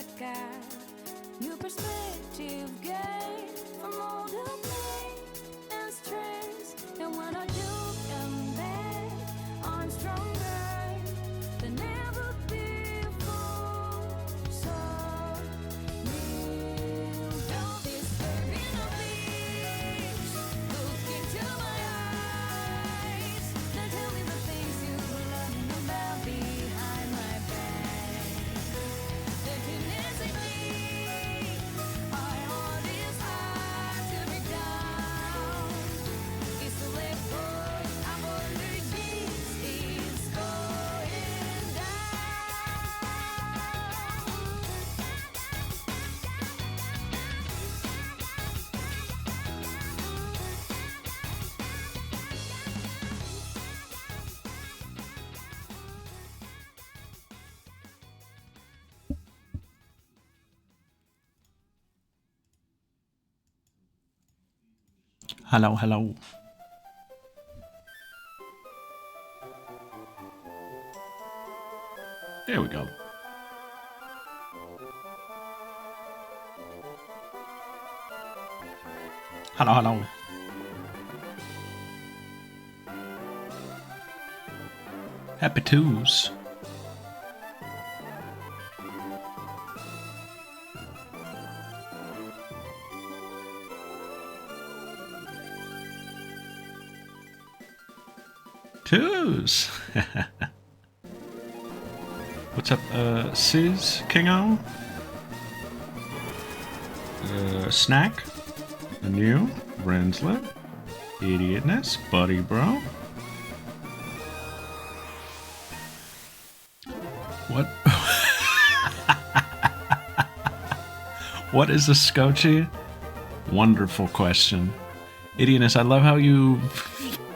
that guy. New perspective gain from all the pain and stress. And when I do come back, I'm stronger than ever before. So kneel down this burning of peace. Look into my eyes. Now tell me the things you learned about behind my back. The goodness in me, my heart is hard to break down. It's to let go. I'm under this is going down. Hello, hello. There we go. Hello, hello. Happy twos. Twos. What's up, Sis Kingo? Snack, New, Brinslet, Idiotness, Buddy Bro. What? What is a Scotchy? Wonderful question. Idiotness, I love how you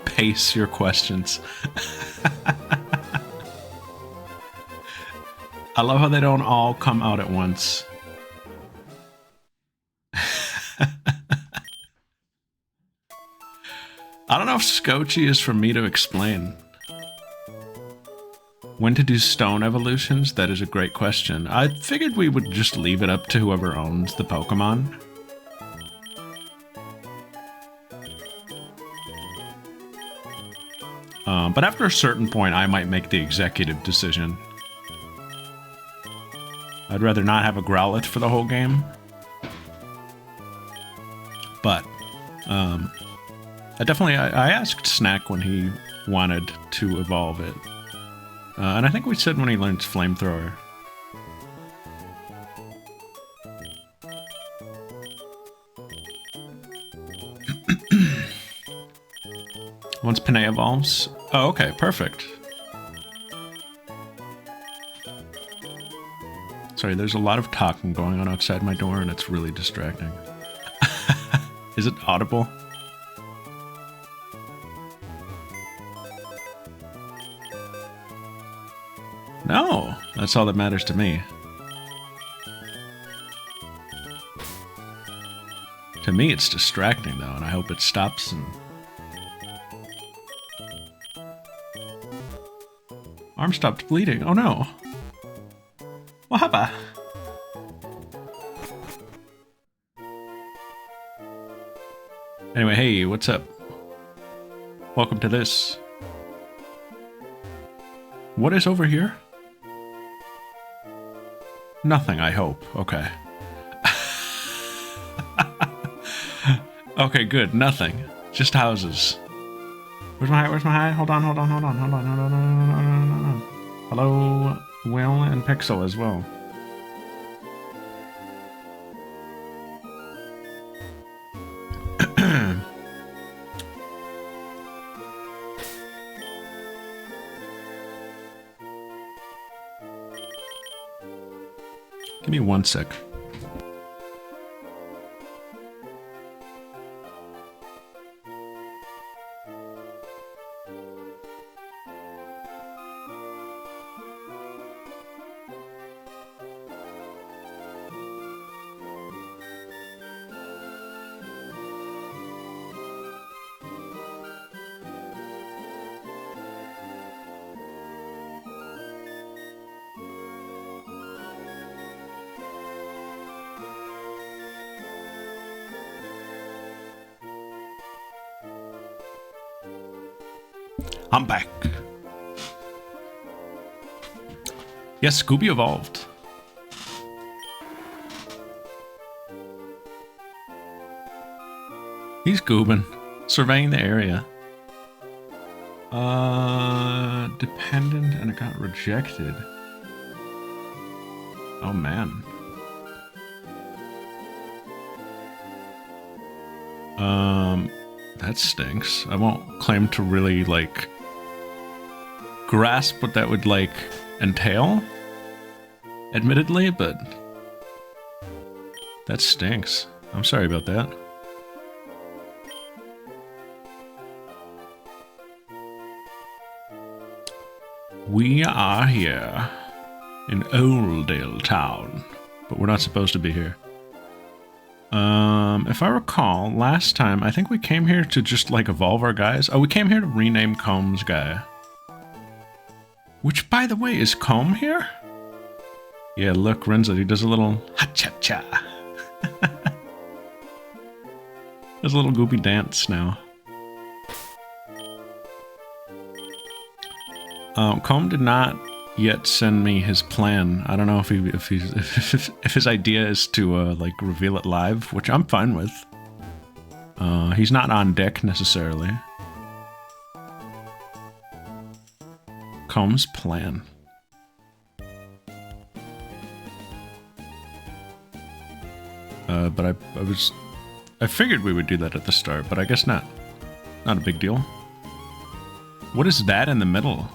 pace your questions. I love how they don't all come out at once. I don't know if Scotchy is for me to explain. When to do stone evolutions? That is a great question. I figured we would just leave it up to whoever owns the Pokemon. But after a certain point, I might make the executive decision. I'd rather not have a Growlithe for the whole game. But, I asked Snack when he wanted to evolve it. And I think we said when he learns Flamethrower. Once Panay evolves? Oh, okay, perfect. Sorry, there's a lot of talking going on outside my door and it's really distracting. Is it audible? No, that's all that matters to me. To me, it's distracting though, and I hope it stops and... Arm stopped bleeding. Oh no. What happened? Anyway, hey, what's up? Welcome to this. What is over here? Nothing, I hope. Okay. Okay, good. Nothing. Just houses. Where's my high? Hold on. Hello, Will and Pixel as well. Give me 1 sec. I'm back. Yes, Scooby evolved. He's goobing, surveying the area. Dependent, and it got rejected. Oh man. That stinks. I won't claim to really, like, grasp what that would, like, entail, admittedly, but that stinks. I'm sorry about that. We are here in Oldale Town, but we're not supposed to be here. If I recall, last time, I think we came here to just, like, evolve our guys. Oh, we came here to rename Comb's guy. Which, by the way, is Comb here? Yeah, look, Renzo, he does a little ha-cha-cha. Does a little goopy dance now. Comb did not yet send me his plan. I don't know if if his idea is to like reveal it live, which I'm fine with. He's not on deck necessarily. Comb's plan. But I figured we would do that at the start, but I guess not. Not a big deal. What is that in the middle?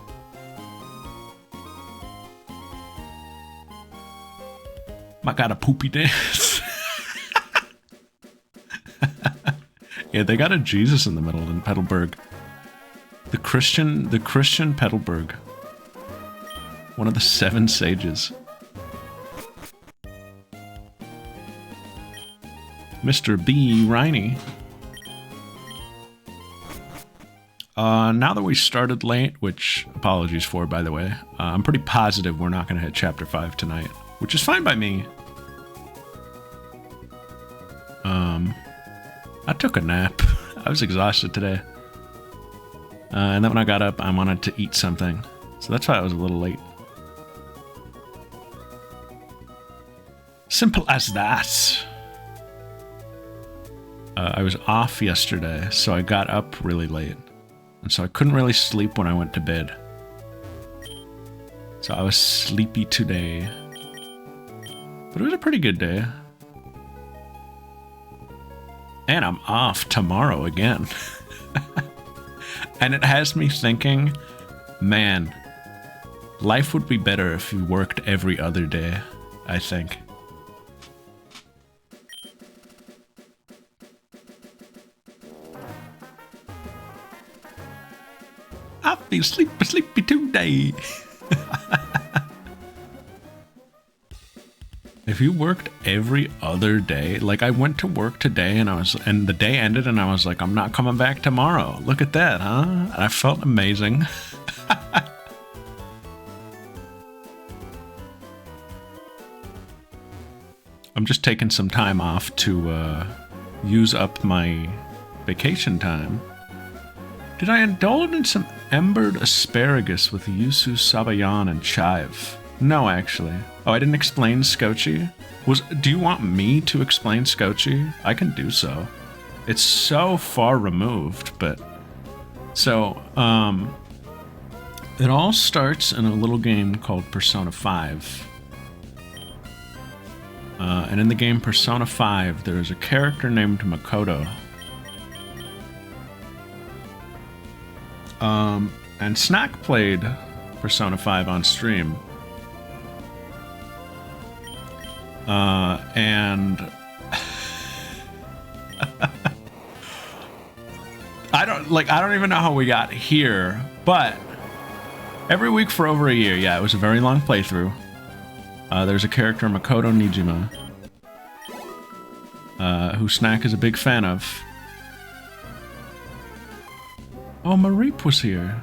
I got a poopy dance. Yeah, they got a Jesus in the middle in Petalburg. The Christian Petalburg. One of the 7 sages. Mr. B. Riney. Now that we started late, which apologies for, by the way, I'm pretty positive we're not going to hit Chapter 5 tonight, which is fine by me. I took a nap. I was exhausted today. And then when I got up, I wanted to eat something. So that's why I was a little late. Simple as that. I was off yesterday, so I got up really late. And so I couldn't really sleep when I went to bed. So I was sleepy today. But it was a pretty good day. And I'm off tomorrow again. And it has me thinking, man, life would be better if you worked every other day, I think. I feel sleepy today. If you worked every other day, like I went to work today and the day ended and I was like, I'm not coming back tomorrow. Look at that, huh? And I felt amazing. I'm just taking some time off to use up my vacation time. Did I indulge in some embered asparagus with yuzu, sabayon, and chive? No, actually. Oh, I didn't explain Scotchy? Do you want me to explain Scotchy? I can do so. It's so far removed, but... So, it all starts in a little game called Persona 5. And in the game Persona 5, there is a character named Makoto. And Snack played Persona 5 on stream. And I don't even know how we got here, but every week for over a year, yeah, it was a very long playthrough. There's a character, Makoto Nijima, who Snack is a big fan of. Oh, Mareep was here.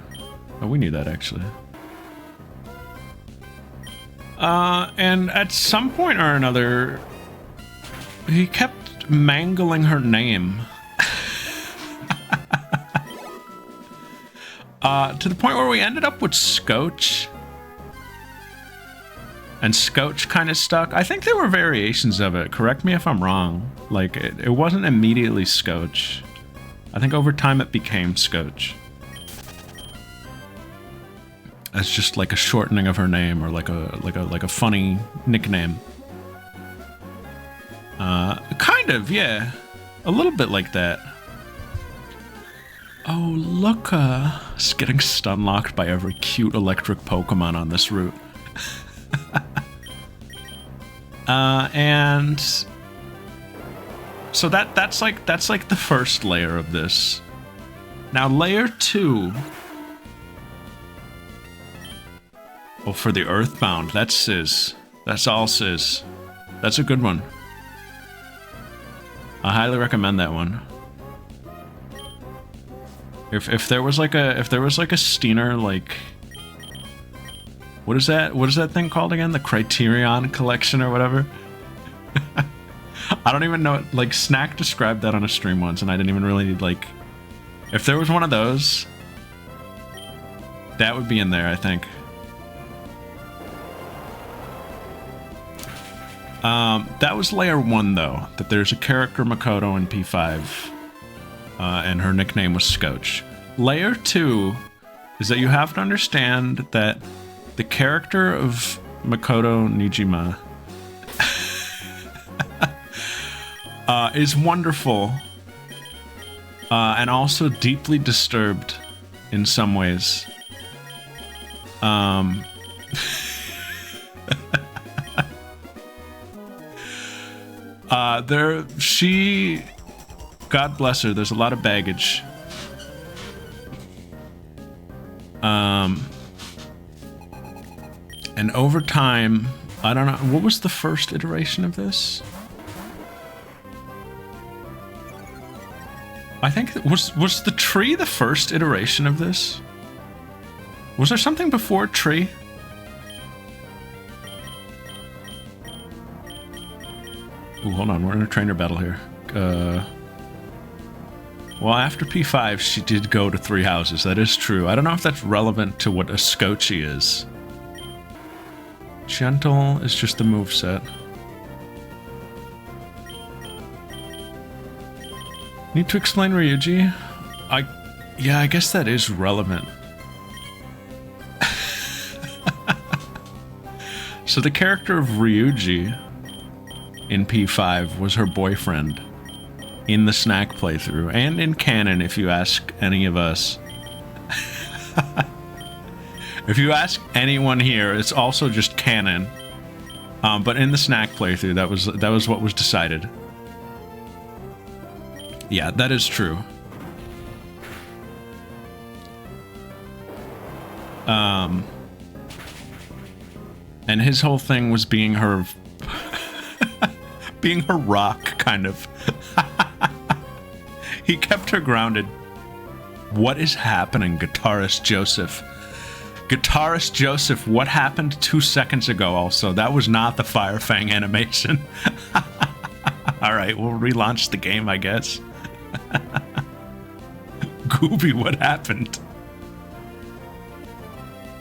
Oh, we knew that, actually. And at some point or another, he kept mangling her name. To the point where we ended up with Scotch. And Scotch kind of stuck. I think there were variations of it. Correct me if I'm wrong. Like, it wasn't immediately Scotch. I think over time it became Scotch. As just like a shortening of her name, or like a funny nickname. Kind of, yeah. A little bit like that. Oh, look, it's getting stun locked by every cute electric Pokemon on this route. And so that's like the first layer of this. Now layer 2. Well, for the Earthbound, that's Sis. That's all Sis. That's a good one. I highly recommend that one. If there was like a Steiner, like, what is that thing called again? The Criterion Collection or whatever? I don't even know. Like, Snack described that on a stream once, and I didn't even really, like... If there was one of those, that would be in there, I think. That was layer 1, though. That there's a character, Makoto, in P5. And her nickname was Scotch. Layer 2 is that you have to understand that the character of Makoto Nijima is wonderful and also deeply disturbed in some ways. She, God bless her, there's a lot of baggage. And over time, I don't know, what was the first iteration of this? I think, was the tree the first iteration of this? Was there something before tree? Ooh, hold on, we're in a trainer battle here. Well, after P5, she did go to 3 houses. That is true. I don't know if that's relevant to what a Scotchy is. Gentle is just the moveset. Need to explain Ryuji? Yeah, I guess that is relevant. So the character of Ryuji in P5 was her boyfriend in the Snack playthrough, and in canon if you ask any of us. If you ask anyone here, it's also just canon. But in the Snack playthrough, that was what was decided. Yeah, that is true. And his whole thing was being her being her rock, kind of. He kept her grounded. What is happening, Guitarist Joseph? Guitarist Joseph, what happened 2 seconds ago also? That was not the Fire Fang animation. Alright, we'll relaunch the game, I guess. Gooby, what happened?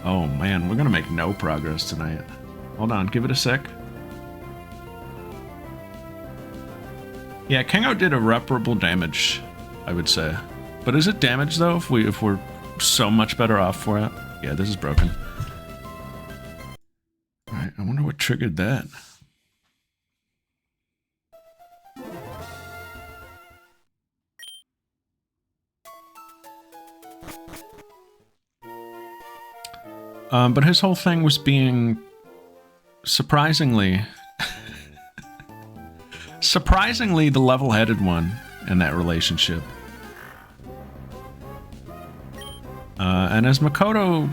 Oh man, we're gonna make no progress tonight. Hold on, give it a sec. Yeah, Kengo did irreparable damage, I would say. But is it damage though if we're so much better off for it? Yeah, this is broken. Alright, I wonder what triggered that. But his whole thing was being surprisingly the level-headed one in that relationship. And as Makoto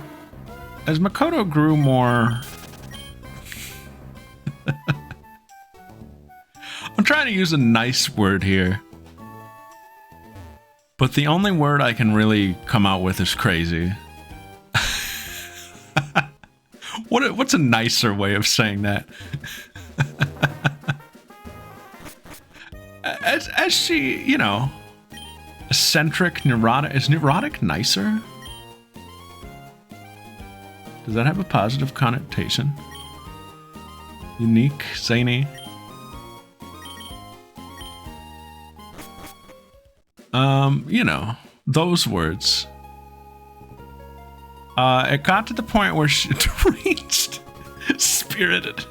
grew more... I'm trying to use a nice word here. But the only word I can really come out with is crazy. What's a nicer way of saying that? As she, you know, eccentric, neurotic. Is neurotic nicer? Does that have a positive connotation? Unique, zany. You know, those words. It got to the point where she reached spirited.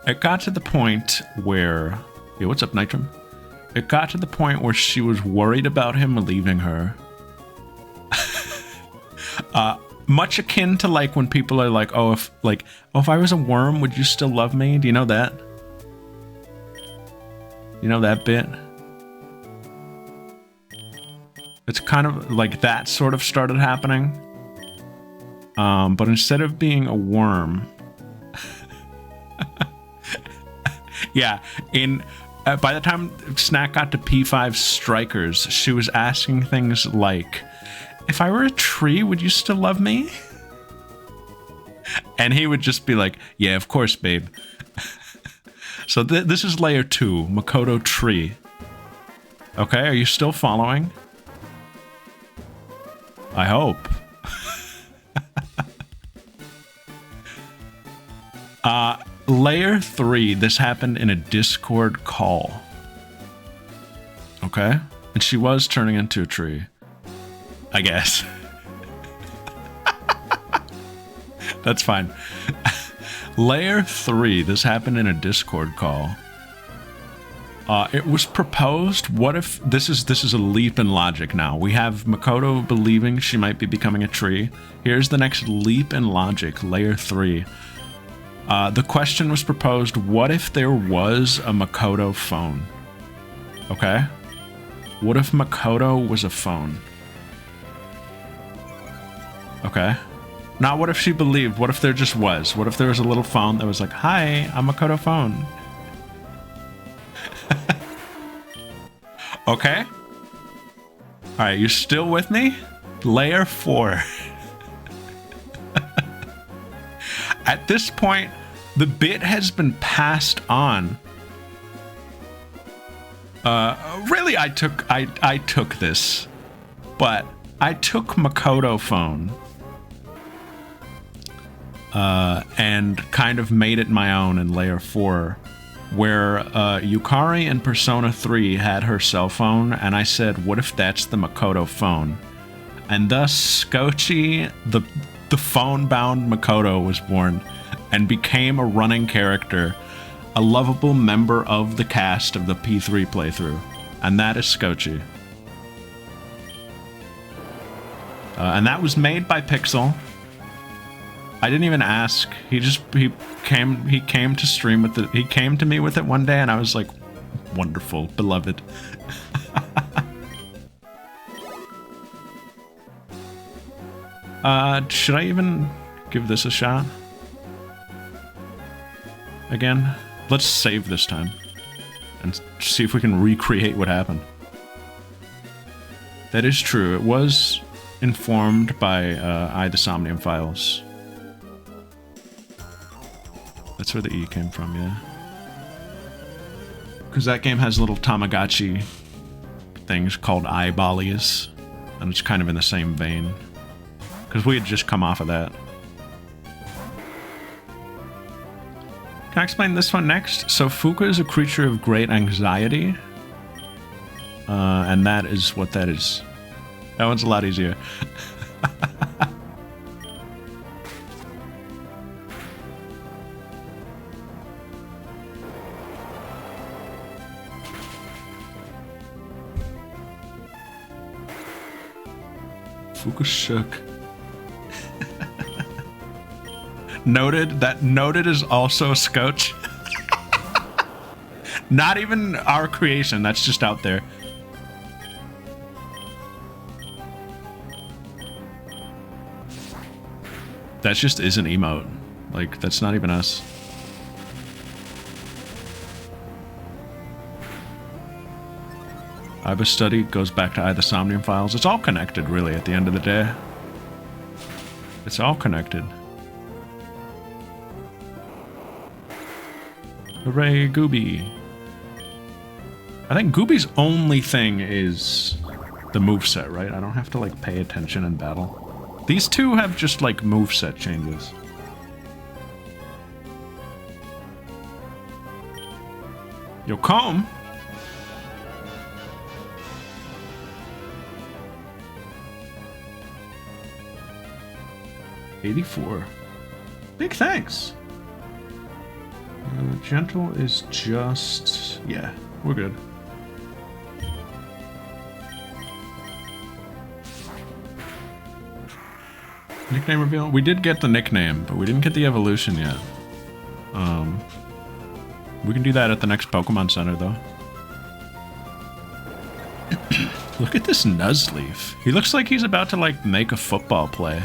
It got to the point where, yeah, what's up, Nitrum? It got to the point where she was worried about him leaving her. Much akin to like when people are like, oh, if I was a worm, would you still love me? Do you know that? You know that bit? It's kind of like that sort of started happening. But instead of being a worm, yeah, by the time Snack got to P5 Strikers, she was asking things like, if I were a tree, would you still love me? And he would just be like, yeah, of course, babe. So this is layer 2, Makoto Tree. Okay, are you still following? I hope. Layer 3, this happened in a Discord call. Okay? And she was turning into a tree. I guess. That's fine. Layer 3, this happened in a Discord call. It was proposed, what if, this is a leap in logic now. We have Makoto believing she might be becoming a tree. Here's the next leap in logic, layer 3. The question was proposed, what if there was a Makoto phone? Okay? What if Makoto was a phone? Okay? Not what if she believed, what if there just was? What if there was a little phone that was like, hi, I'm Makoto phone. Okay? Alright, you still with me? Layer 4. At this point, the bit has been passed on. Really, I took this, but I took Makoto phone and kind of made it my own in layer 4, where Yukari in Persona 3 had her cell phone, and I said, what if that's the Makoto phone? And thus, Scotchy, the phone-bound Makoto, was born and became a running character, a lovable member of the cast of the P3 playthrough. And that is Scotchy. And that was made by Pixel. I didn't even ask. He came to stream with it. He came to me with it one day, and I was like, wonderful, beloved. Should I even give this a shot? Again? Let's save this time and see if we can recreate what happened. That is true. It was informed by the Somnium files. That's where the E came from, yeah. Because that game has little Tamagotchi things called eyeballies, and it's kind of in the same vein. Because we had just come off of that. Can I explain this one next? So Fuka is a creature of great anxiety. And that is what that is. That one's a lot easier. Fuka shook. Noted. That noted is also a scotch. Not even our creation. That's just out there. That just is an emote. Like, that's not even us. Iba study goes back to the Somnium files. It's all connected, really, at the end of the day. It's all connected. Hooray, Gooby. I think Gooby's only thing is the moveset, right? I don't have to, like, pay attention in battle. These two have just like moveset changes. Yo, calm. $84. Big thanks. Gentle is just... yeah, we're good. Nickname reveal? We did get the nickname, but we didn't get the evolution yet. We can do that at the next Pokemon Center, though. Look at this Nuzleaf. He looks like he's about to, like, make a football play.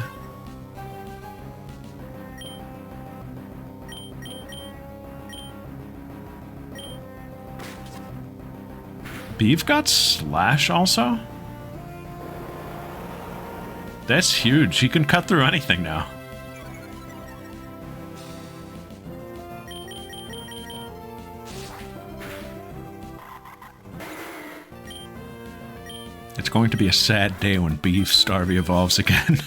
Beef got Slash also? That's huge. He can cut through anything now. It's going to be a sad day when Beef Starvey evolves again.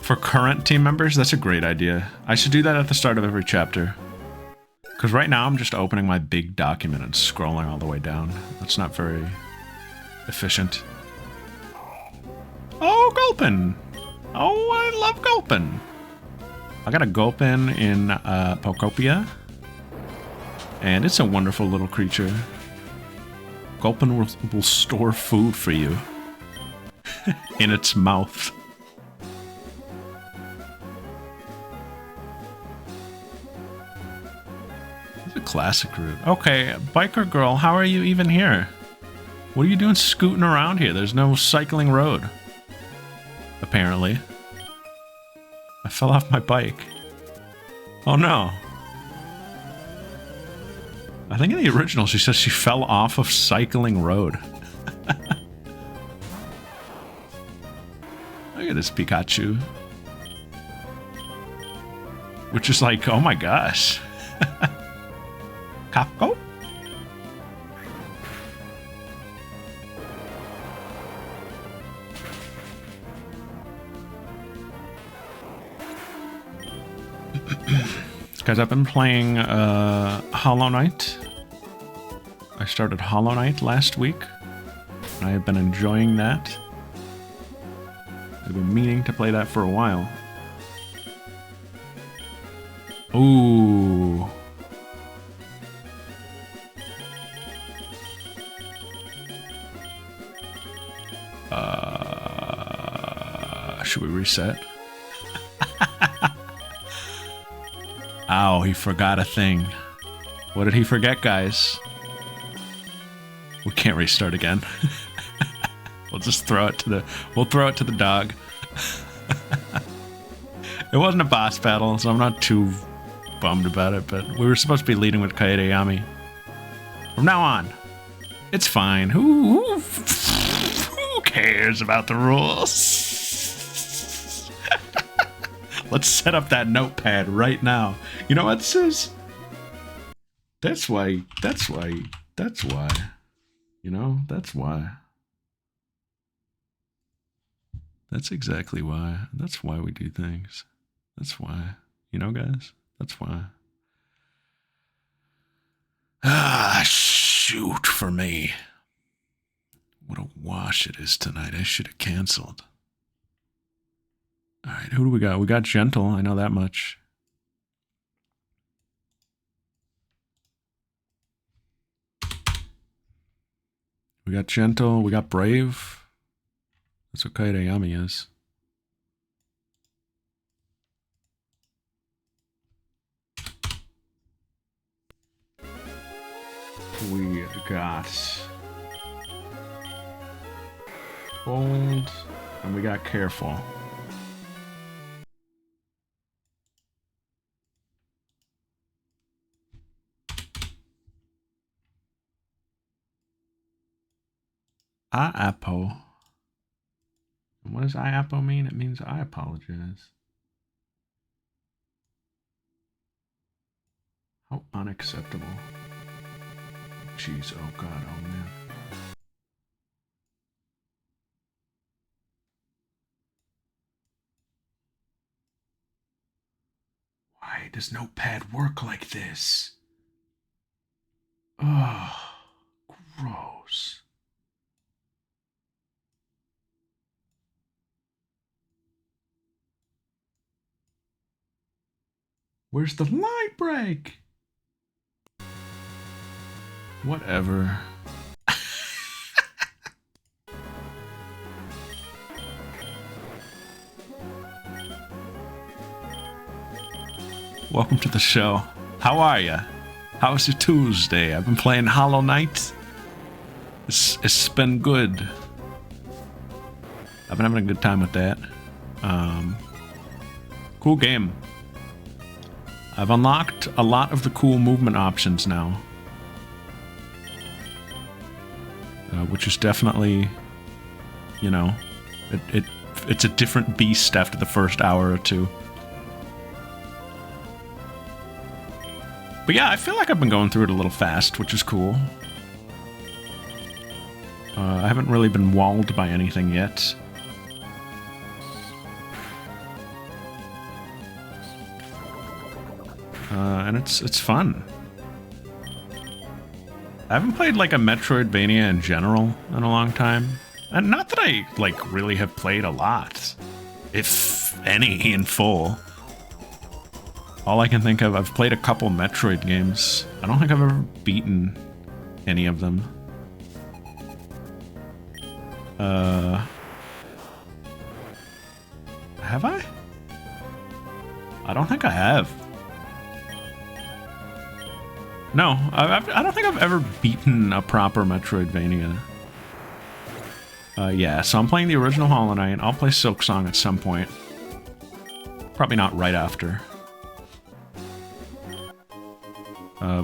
For current team members, that's a great idea. I should do that at the start of every chapter. Because right now I'm just opening my big document and scrolling all the way down. That's not very efficient. Oh, Gulpin! Oh, I love Gulpin! I got a Gulpin in Pokopia. And it's a wonderful little creature. Gulpin will store food for you. In its mouth. It's a classic route. Okay, biker girl, how are you even here? What are you doing scooting around here? There's no cycling road. Apparently. I fell off my bike. Oh no. I think in the original she says she fell off of cycling road. Look at this Pikachu. Which is like, oh my gosh. Capco? Guys, I've been playing Hollow Knight. I started Hollow Knight last week. And I have been enjoying that. I've been meaning to play that for a while. Ooh. Should we reset? Ow, he forgot a thing. What did he forget, guys? We can't restart again. We'll just throw it to the... We'll throw it to the dog. It wasn't a boss battle, so I'm not too bummed about it, but we were supposed to be leading with Kaedeyami. From now on, it's fine. Who cares about the rules? Let's set up that notepad right now. You know what this is? That's why. You know, that's why. That's exactly why. That's why we do things. That's why. You know, guys? That's why. Ah, shoot for me. What a wash it is tonight. I should have canceled. All right, who do we got? We got Gentle. I know that much. We got Gentle. We got Brave. That's what Kaedeyami is. We got Bold. And we got Careful. Iapo. What does Iapo mean? It means I apologize. How unacceptable. Jeez, oh god, oh man. Why does Notepad work like this? Oh, gross. Where's the line break? Whatever. Welcome to the show. How are ya? How's your Tuesday? I've been playing Hollow Knight. It's been good. I've been having a good time with that. Cool game. I've unlocked a lot of the cool movement options now. Which is definitely, you know, it's a different beast after the first hour or two. But yeah, I feel like I've been going through it a little fast, which is cool. I haven't really been walled by anything yet. And it's fun. I haven't played like a Metroidvania in general in a long time. And not that I like really have played a lot, if any, in full. All I can think of, I've played a couple Metroid games. I don't think I've ever beaten any of them. Have I? I don't think I have. No, I don't think I've ever beaten a proper Metroidvania. Yeah, so I'm playing the original Hollow Knight. I'll play Silksong at some point. Probably not right after.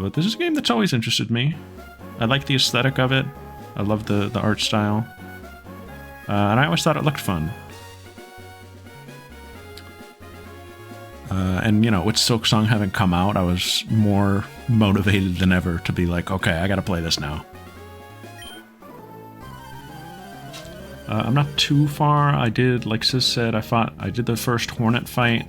But this is a game that's always interested me. I like the aesthetic of it. I love the art style. And I always thought it looked fun. And, you know, with Silksong having come out, I was more motivated than ever to be like, okay, I gotta play this now. I'm not too far. I did, like Sis said, I did the first Hornet fight.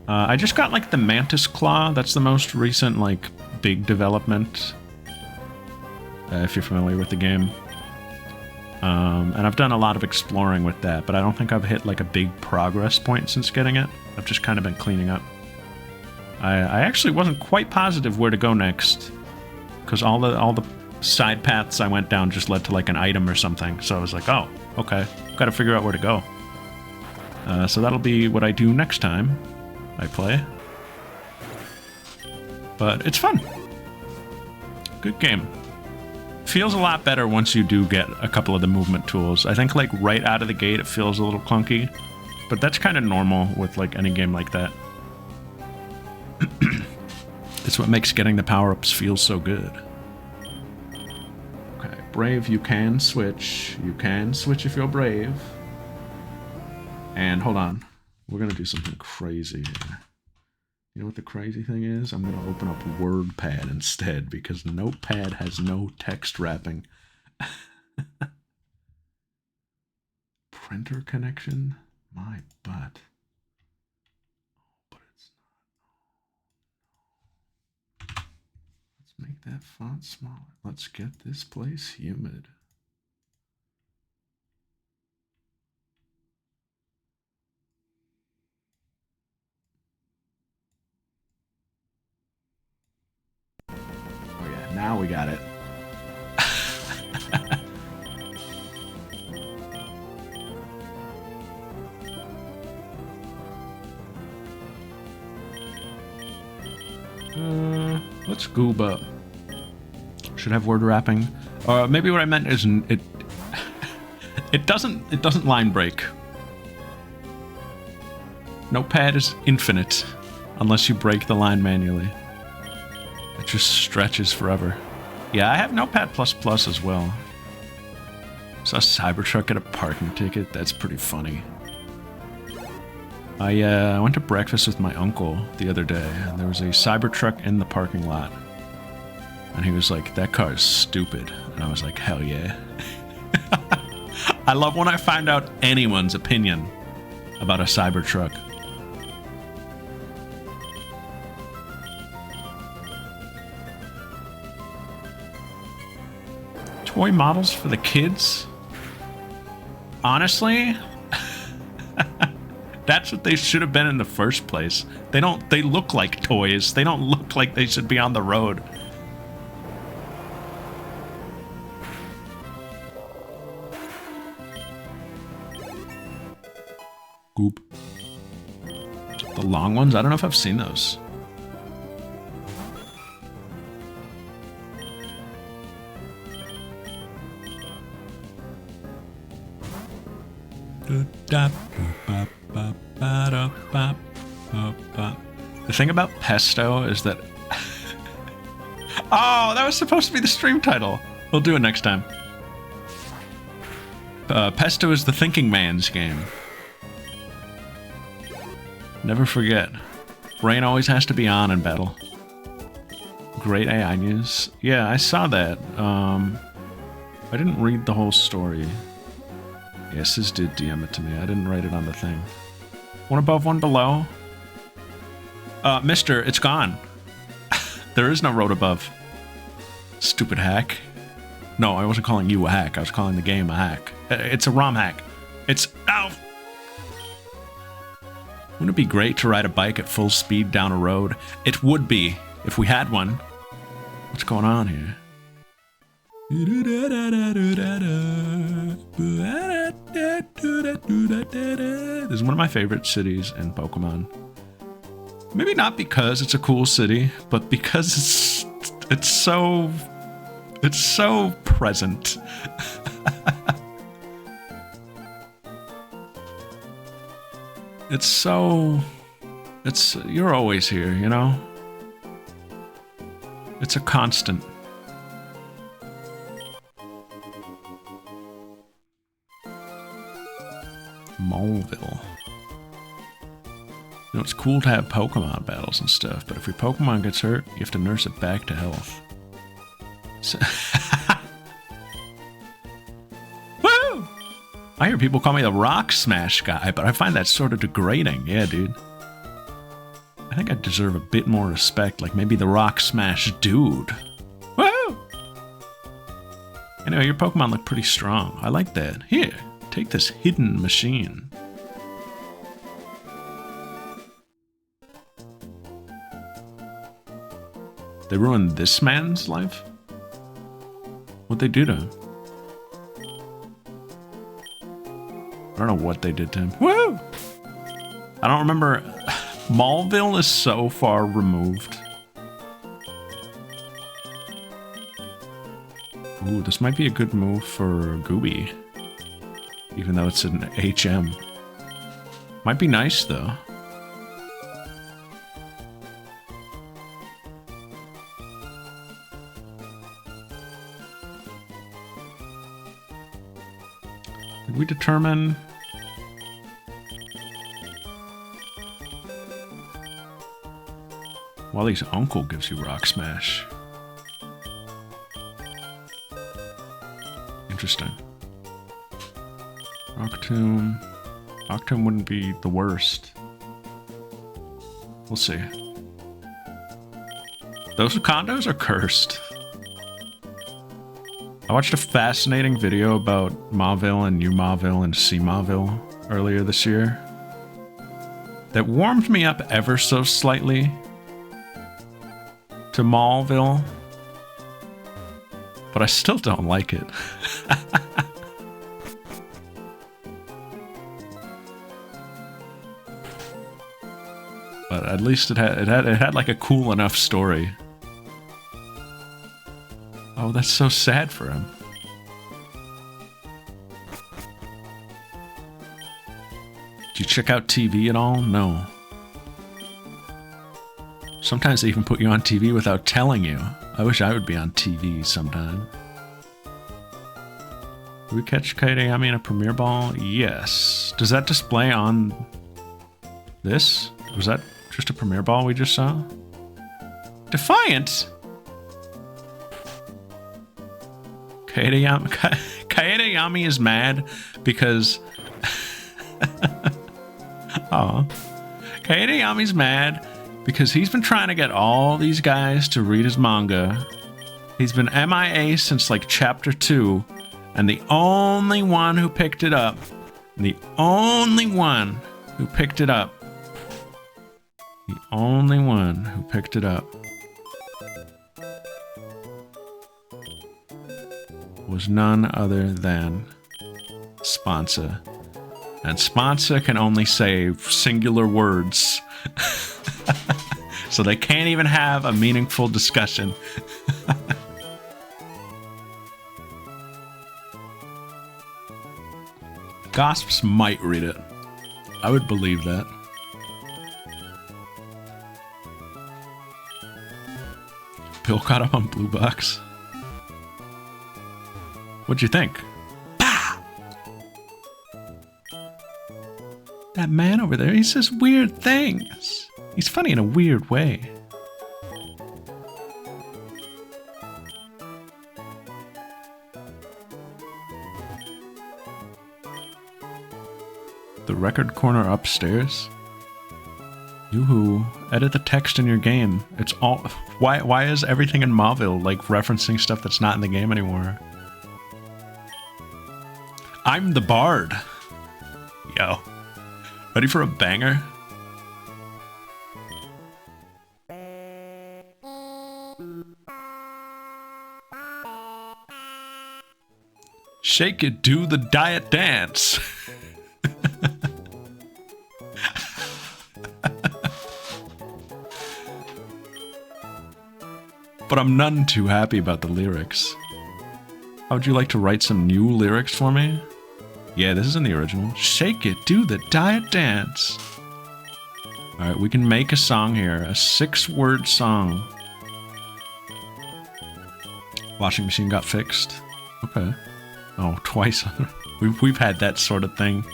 I just got, like, the Mantis Claw. That's the most recent, like, big development. If you're familiar with the game. And I've done a lot of exploring with that, but I don't think I've hit, like, a big progress point since getting it. I've just kind of been cleaning up. I actually wasn't quite positive where to go next, because all the side paths I went down just led to, like, an item or something. So I was like, oh, okay, gotta figure out where to go. So that'll be what I do next time I play. But it's fun. Good game. Feels a lot better once you do get a couple of the movement tools. I think, like, right out of the gate it feels a little clunky, but that's kind of normal with, like, any game like that. It's what makes getting the power-ups feel so good. Okay, brave, you can switch. You can switch if you're brave. And hold on. We're gonna do something crazy here. You know what the crazy thing is? I'm gonna open up WordPad instead, because Notepad has no text wrapping. Printer connection? My butt. But it's not. Let's make that font smaller. Let's get this place humid. Oh yeah, now we got it. Let's goob up. Should have word wrapping. Maybe what I meant is it doesn't line break. Notepad is infinite unless you break the line manually. It just stretches forever. Yeah, I have Notepad++ as well. Saw Cybertruck get a parking ticket. That's pretty funny. I went to breakfast with my uncle the other day, and there was a Cybertruck in the parking lot. And he was like, that car is stupid. And I was like, hell yeah. I love when I find out anyone's opinion about a Cybertruck. toy models for the kids? Honestly, that's what they should have been in the first place. They look like toys. They don't look like they should be on the road. Goop. The long ones? I don't know if I've seen those. The thing about Pesto is that... Oh, that was supposed to be the stream title. We'll do it next time. Pesto is the thinking man's game. Never forget. Brain always has to be on in battle. Great AI news. Yeah, I saw that. I didn't read the whole story. Yes, this did DM it to me. I didn't write it on the thing. One above, one below. Mister, it's gone. There is no road above. Stupid hack. No, I wasn't calling you a hack. I was calling the game a hack. It's a ROM hack. It's... Ow! Wouldn't it be great to ride a bike at full speed down a road? It would be, if we had one. What's going on here? This is one of my favorite cities in Pokemon. Maybe not because it's a cool city, but because it's so present. You're always here, you know? It's a constant. Moleville. You know, it's cool to have Pokemon battles and stuff, but if your Pokemon gets hurt, you have to nurse it back to health. So Woo! I hear people call me the Rock Smash guy, but I find that sort of degrading. Yeah, dude. I think I deserve a bit more respect, like maybe the Rock Smash dude. Woo! Anyway, your Pokemon look pretty strong. I like that. Here, take this hidden machine. They ruined this man's life? What'd they do to him? I don't know what they did to him. Woo! I don't remember. Moleville is so far removed. Ooh, this might be a good move for Gooby. Even though it's an HM. Might be nice, though. Did we determine... Wally's uncle gives you Rock Smash. Interesting. Octoon. Octoon wouldn't be the worst. We'll see. Those condos are cursed. I watched a fascinating video about Mauville and U-Mauville and C-Mauville earlier this year that warmed me up ever so slightly to Mauville, but I still don't like it. But at least it had like a cool enough story. Oh, that's so sad for him. Did you check out TV at all? No. Sometimes they even put you on TV without telling you. I wish I would be on TV sometime. Did we catch Kaiteyami in a Premier Ball? Yes. Does that display on this? Was that just a Premier Ball we just saw? Defiant? Kaiteyami is mad because... Oh. Kaiteyami's mad because he's been trying to get all these guys to read his manga He's been MIA since like chapter 2, and the only one who picked it up, the only one who picked it up, the only one who picked it up was none other than Sponsor. And Sponsor can only say singular words. So they can't even have a meaningful discussion. Gosps might read it. I would believe that. Bill caught up on Blue Box. What'd you think? Bah! That man over there, he says weird things. He's funny in a weird way. The record corner upstairs? Yoo-hoo. Edit the text in your game. It's all... Why is everything in Mauville, like, referencing stuff that's not in the game anymore? I'm the Bard. Yo. Ready for a banger? Shake it, do the diet dance. But I'm none too happy about the lyrics. How would you like to write some new lyrics for me? Yeah, this isn't the original. Shake it, do the diet dance. Alright, we can make a song here. A 6-word song. Washing machine got fixed. Okay. Oh, twice. We've had that sort of thing.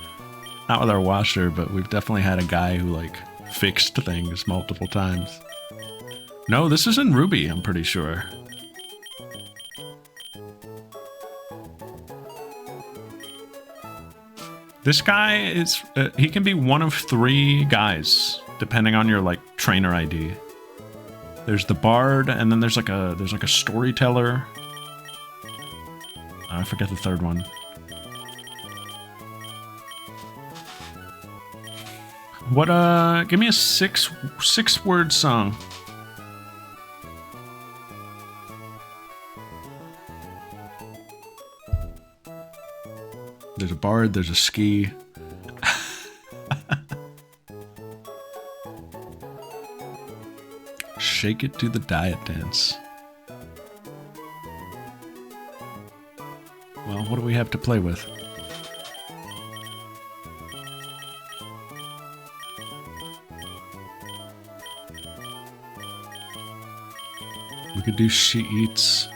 Not with our washer, but we've definitely had a guy who, like, fixed things multiple times. No, this is in Ruby, I'm pretty sure. This guy is, he can be one of 3 guys, depending on your, like, trainer ID. There's the Bard, and then there's like a storyteller. I forget the third one. What, give me a 6-word song. There's a Bard, there's a ski. Shake it to the diet dance. Well, what do we have to play with? We could do she eats.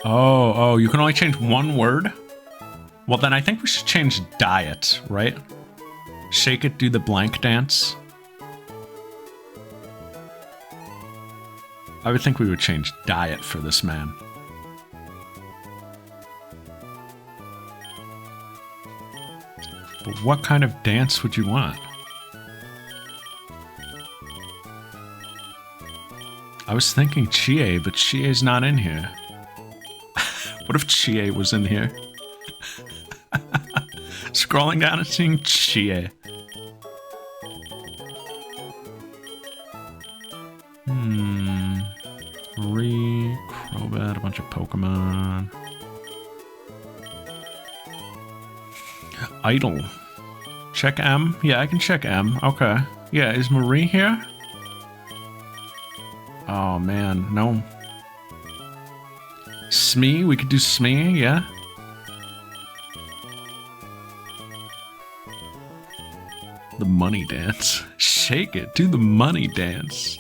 Oh, you can only change 1 word? Well, then I think we should change diet, right? Shake it, do the blank dance. I would think we would change diet for this man. But what kind of dance would you want? I was thinking Chie, but Chie's not in here. What if Chie was in here? Scrolling down and seeing Chie. Marie, Crobat, a bunch of Pokemon. Idle. Check M? Yeah, I can check M. Okay. Yeah, is Marie here? Oh man, no. Smee, we could do Smee, yeah. The money dance. Shake it, do the money dance.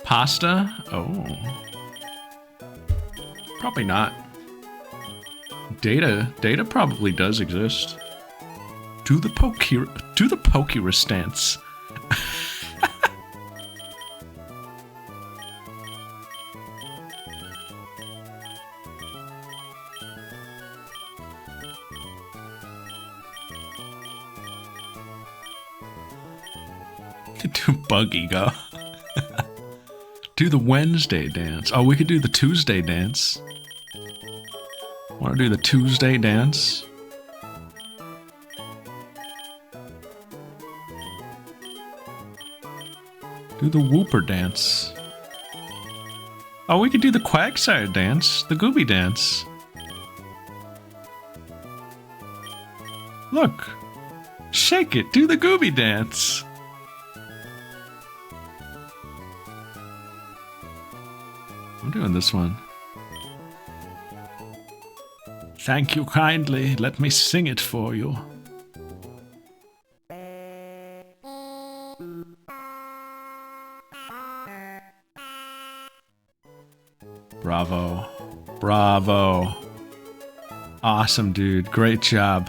Pasta? Oh. Probably not. Data probably does exist. Do the Pokérus dance. could do Buggy Go. Do the Wednesday dance. Oh, we could do the Tuesday dance. Want to do the Tuesday dance? Do the Whooper dance. Oh, we could do the Quagsire dance. The Gooby dance. Look. Shake it. Do the Gooby dance. I'm doing this one. Thank you kindly. Let me sing it for you. Bravo. Bravo. Awesome, dude. Great job.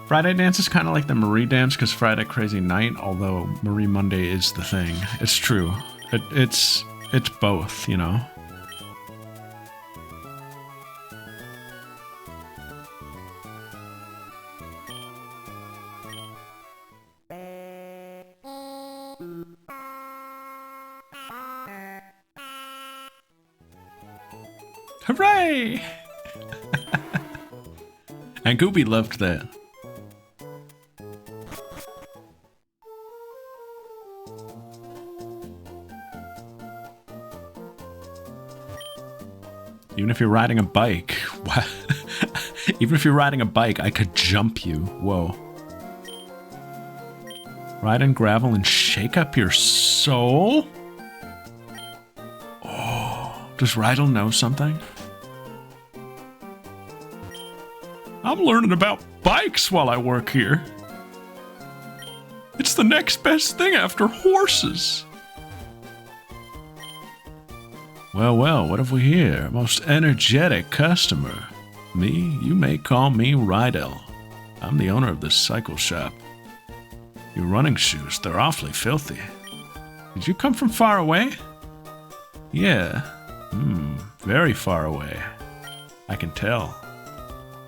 Friday dance is kind of like the Marie dance because Friday Crazy Night, although Marie Monday is the thing. It's true. It's both, you know. Hooray! And Gooby loved that. Even if you're riding a bike, even if you're riding a bike, I could jump you. Whoa. Ride in gravel and shake up your soul? Oh, does Rydell know something? I'm learning about bikes while I work here. It's the next best thing after horses. Well, well, what have we here? Most energetic customer. Me? You may call me Rydell. I'm the owner of this cycle shop. Your running shoes, they're awfully filthy. Did you come from far away? Yeah. Very far away. I can tell.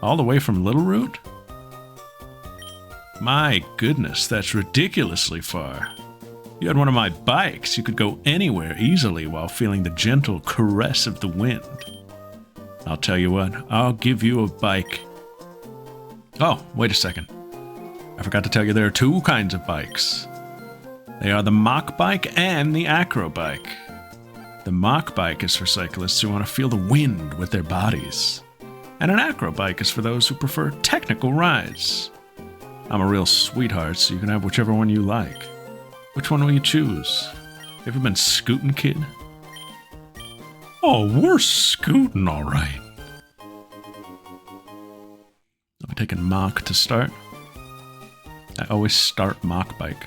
All the way from Little Root? My goodness, that's ridiculously far. You had one of my bikes, you could go anywhere easily while feeling the gentle caress of the wind. I'll tell you what, I'll give you a bike. Oh, wait a second. I forgot to tell you there are two kinds of bikes. They are the mock bike and the acro bike. The mock bike is for cyclists who want to feel the wind with their bodies. And an acro bike is for those who prefer technical rides. I'm a real sweetheart, so you can have whichever one you like. Which one will you choose? You ever been scooting, kid? Oh, we're scooting, all right. I'm taking mock to start. I always start mock bike.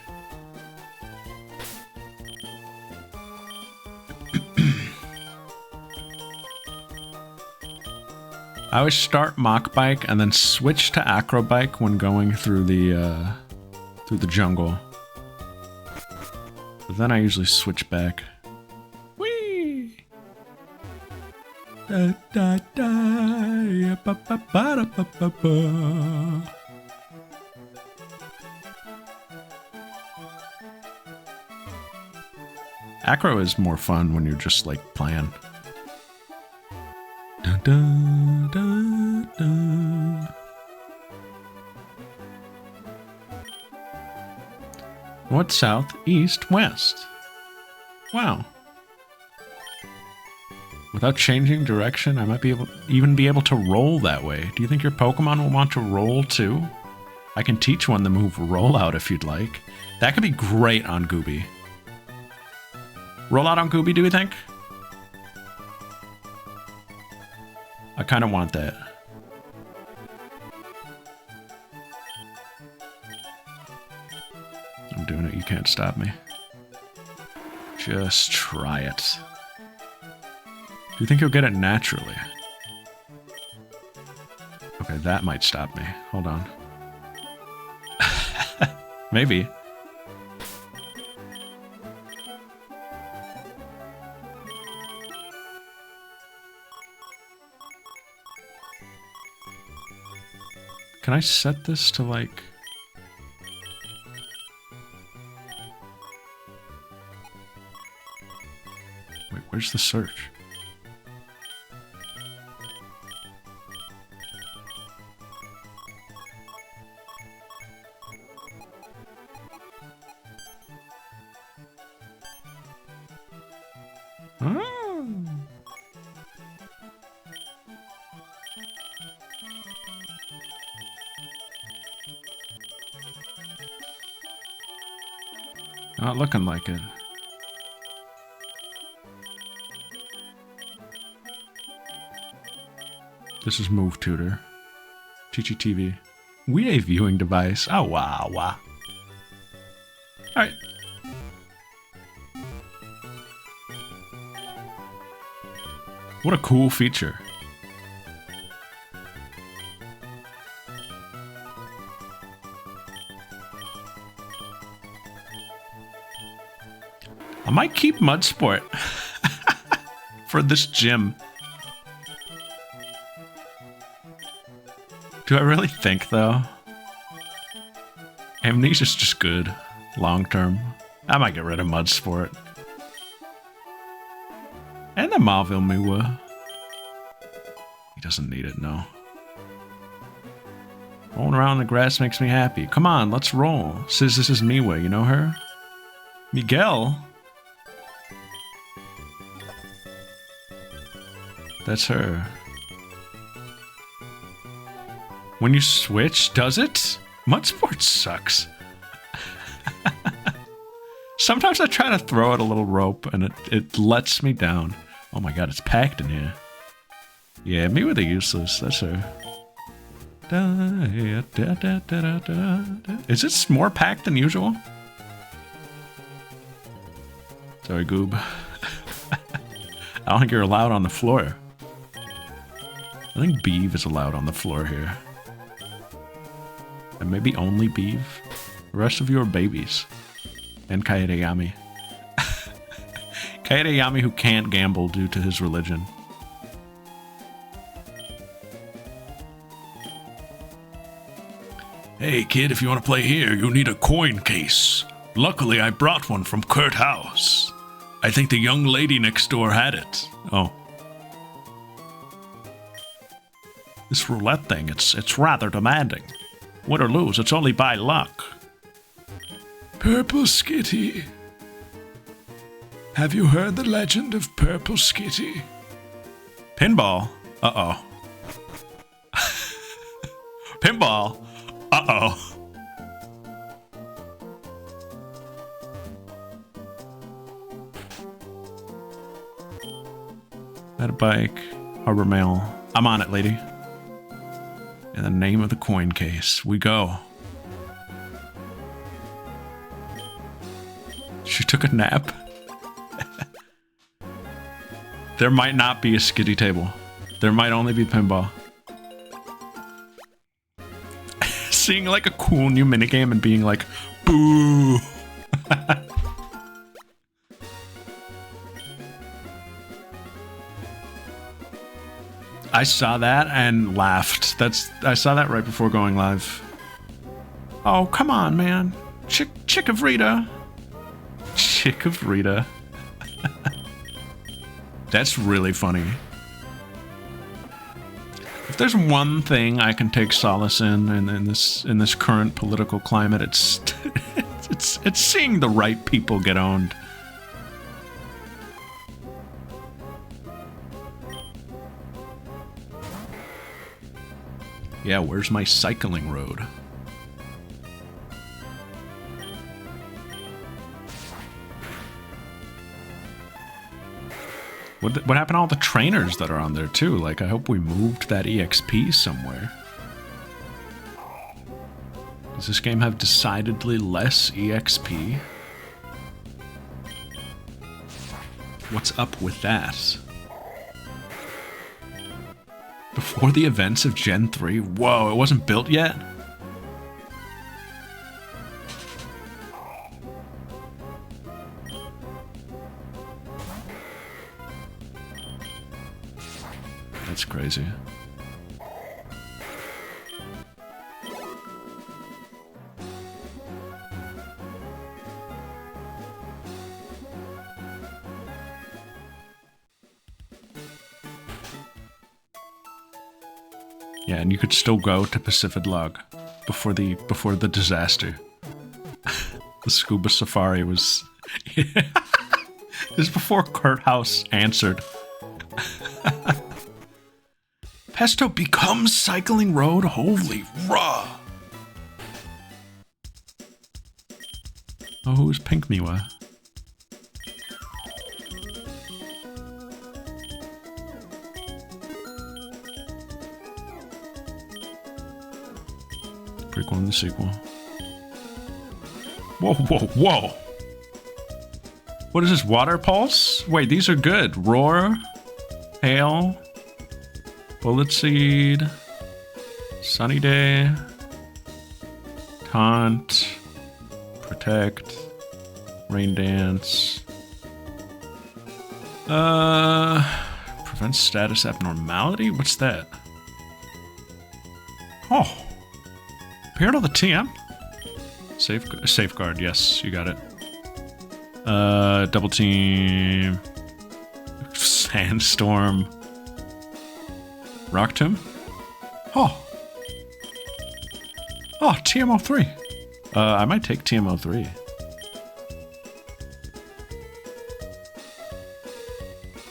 I always start mock bike and then switch to acro bike when going through the jungle. But then I usually switch back. Whee! Da, da, da, ya, ba, ba, ba, da, ba, ba, ba. Acro is more fun when you're just like playing. Da, da, da, da. North, south, east, west. Wow. Without changing direction, I might even be able to roll that way. Do you think your Pokemon will want to roll too? I can teach one the move Roll Out if you'd like. That could be great on Gooby. Roll Out on Gooby, do you think? I kind of want that. I'm doing it, you can't stop me. Just try it. Do you think you'll get it naturally? Okay, that might stop me. Hold on. Maybe. Can I set this to like... Wait, where's the search? Not looking like it. This is Move Tutor. Chi-Chi TV. We a viewing device. Oh, wow, wow. Alright. What a cool feature. I might keep Mudsport for this gym. Do I really think, though? Amnesia's just good, long term. I might get rid of Mudsport. And the Marvel Miwa. He doesn't need it, no. Rolling around in the grass makes me happy. Come on, let's roll. Says this is Miwa, you know her? Miguel? That's her. When you switch, does it? Mudsport sucks. Sometimes I try to throw it a little rope and it lets me down. Oh my god, it's packed in here. Yeah, me with the useless. That's her. Is this more packed than usual? Sorry, Goob. I don't think you're allowed on the floor. I think Beeve is allowed on the floor here. And maybe only Beeve. The rest of you are babies. And Kaedeyami. Kaedeyami who can't gamble due to his religion. Hey kid, if you want to play here, you need a coin case. Luckily I brought one from Kurt House. I think the young lady next door had it. Oh. This roulette thing, it's rather demanding. Win or lose, it's only by luck. Purple Skitty. Have you heard the legend of Purple Skitty? Pinball? Uh-oh. Pinball? Uh-oh. That a bike. Harbor Mail. I'm on it, lady. In the name of the coin case, we go. She took a nap. There might not be a Skitty table. There might only be pinball. Seeing like a cool new minigame and being like, boo. I saw that and laughed. I saw that right before going live. Oh, come on, man. Chick of Rita. Chick of Rita. That's really funny. If there's one thing I can take solace in this current political climate, it's it's seeing the right people get owned. Yeah, where's my cycling road? What happened to all the trainers that are on there too? Like, I hope we moved that EXP somewhere. Does this game have decidedly less EXP? What's up with that? Before the events of Gen 3? Whoa, it wasn't built yet? That's crazy. Yeah, and you could still go to Pacific Log before the disaster. The scuba safari was... This is before Kurt House answered. Pesto becomes cycling road? Holy raw! Oh, who's Pink Miwa? Prequel and the sequel. Whoa, whoa, whoa! What is this, Water Pulse? Wait, these are good. Roar, Hail, Bullet Seed, Sunny Day, Taunt, Protect, Rain Dance. Prevents status abnormality? What's that? Oh. Appeared on the TM? Safeguard, yes, you got it. Double team. Sandstorm. Rock Tomb? Oh. Oh, TMO3. I might take TMO3.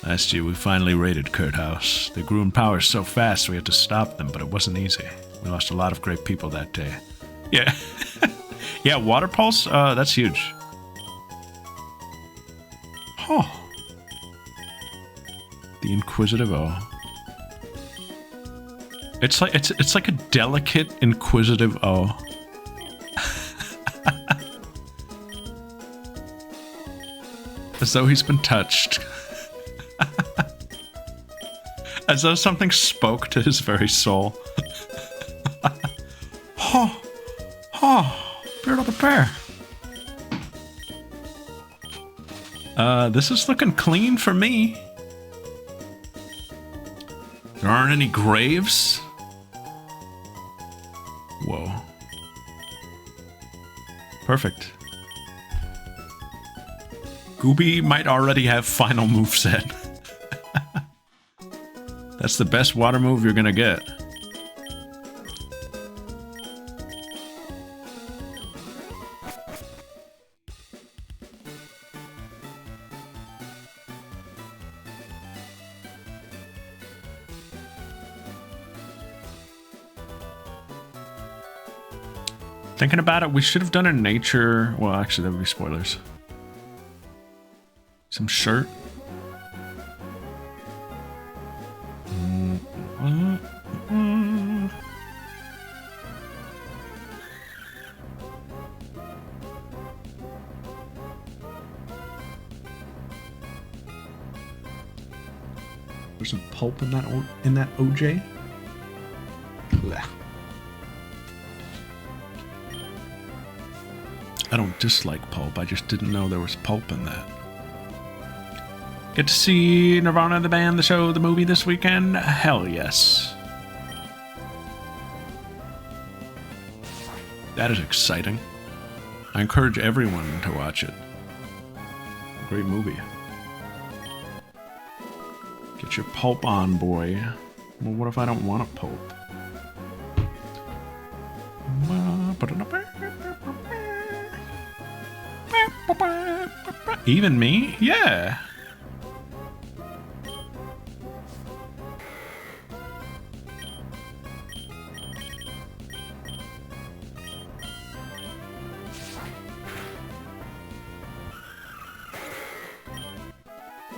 Last year we finally raided Kurt House. They grew in power so fast we had to stop them, but it wasn't easy. We lost a lot of great people that day. Yeah. Yeah, Water Pulse, that's huge. Oh. The Inquisitive O. It's like a delicate Inquisitive O. As though he's been touched. As though something spoke to his very soul. Oh, oh, Beard of the Bear. This is looking clean for me. There aren't any graves? Whoa. Perfect. Gooby might already have final moveset. That's the best water move you're gonna get. Thinking about it, we should have done a nature... Well, actually, that would be spoilers. Some shirt. There's some pulp in that OJ. Blech. I don't dislike pulp. I just didn't know there was pulp in that. Get to see Nirvana, the band, the show, the movie this weekend? Hell yes. That is exciting. I encourage everyone to watch it. Great movie. Get your pulp on, boy. Well, what if I don't want a pulp? Even me? Yeah.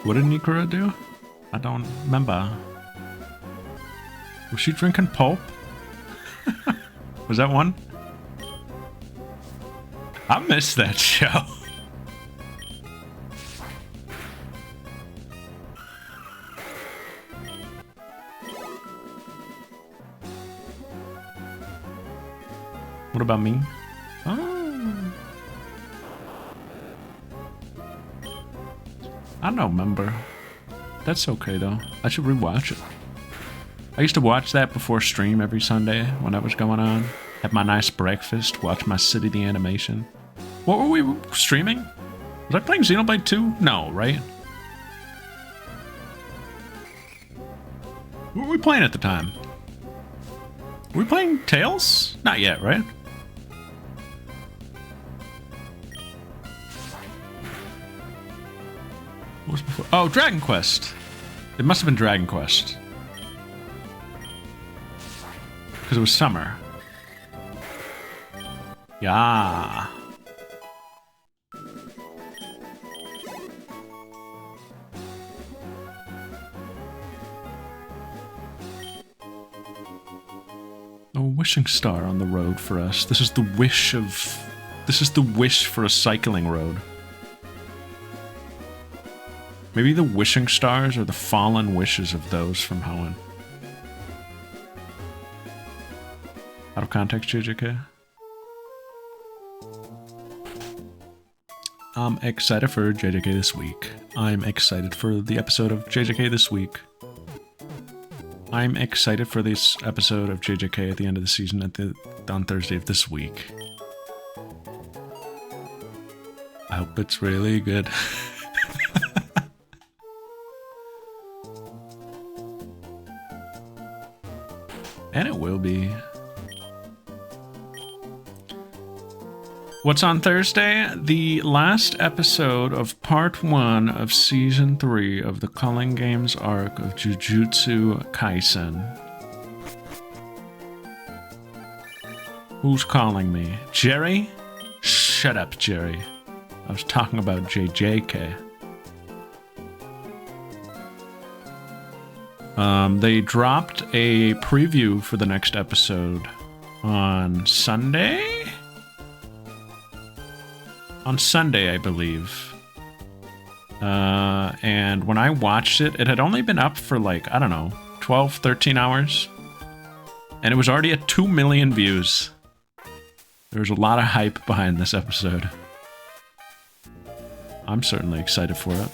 What did Nikura do? I don't remember. Was she drinking pulp? Was that one? I missed that show. What about me? Oh. I don't remember. That's okay though. I should rewatch it. I used to watch that before stream every Sunday when that was going on. Have my nice breakfast, watch my City the Animation. What were we streaming? Was I playing Xenoblade 2? No, right? What were we playing at the time? we playing Tails? Not yet, right? What was before? Oh, Dragon Quest. It must have been Dragon Quest. Because it was summer. Yeah. A wishing star on the road for us. This is the wish of... This is the wish for a cycling road. Maybe the wishing stars are the fallen wishes of those from Hoenn. Out of context, JJK? I'm excited for JJK this week. I'm excited for the episode of JJK this week. I'm excited for this episode of JJK at the end of the season on Thursday of this week. I hope it's really good. And it will be. What's on Thursday? The last episode of part 1 of season 3 of the Culling Games arc of Jujutsu Kaisen. Who's calling me? Jerry? Shut up, Jerry. I was talking about JJK. They dropped a preview for the next episode on Sunday? On Sunday, I believe. And when I watched it, it had only been up for like, I don't know, 12, 13 hours. And it was already at 2 million views. There was a lot of hype behind this episode. I'm certainly excited for it.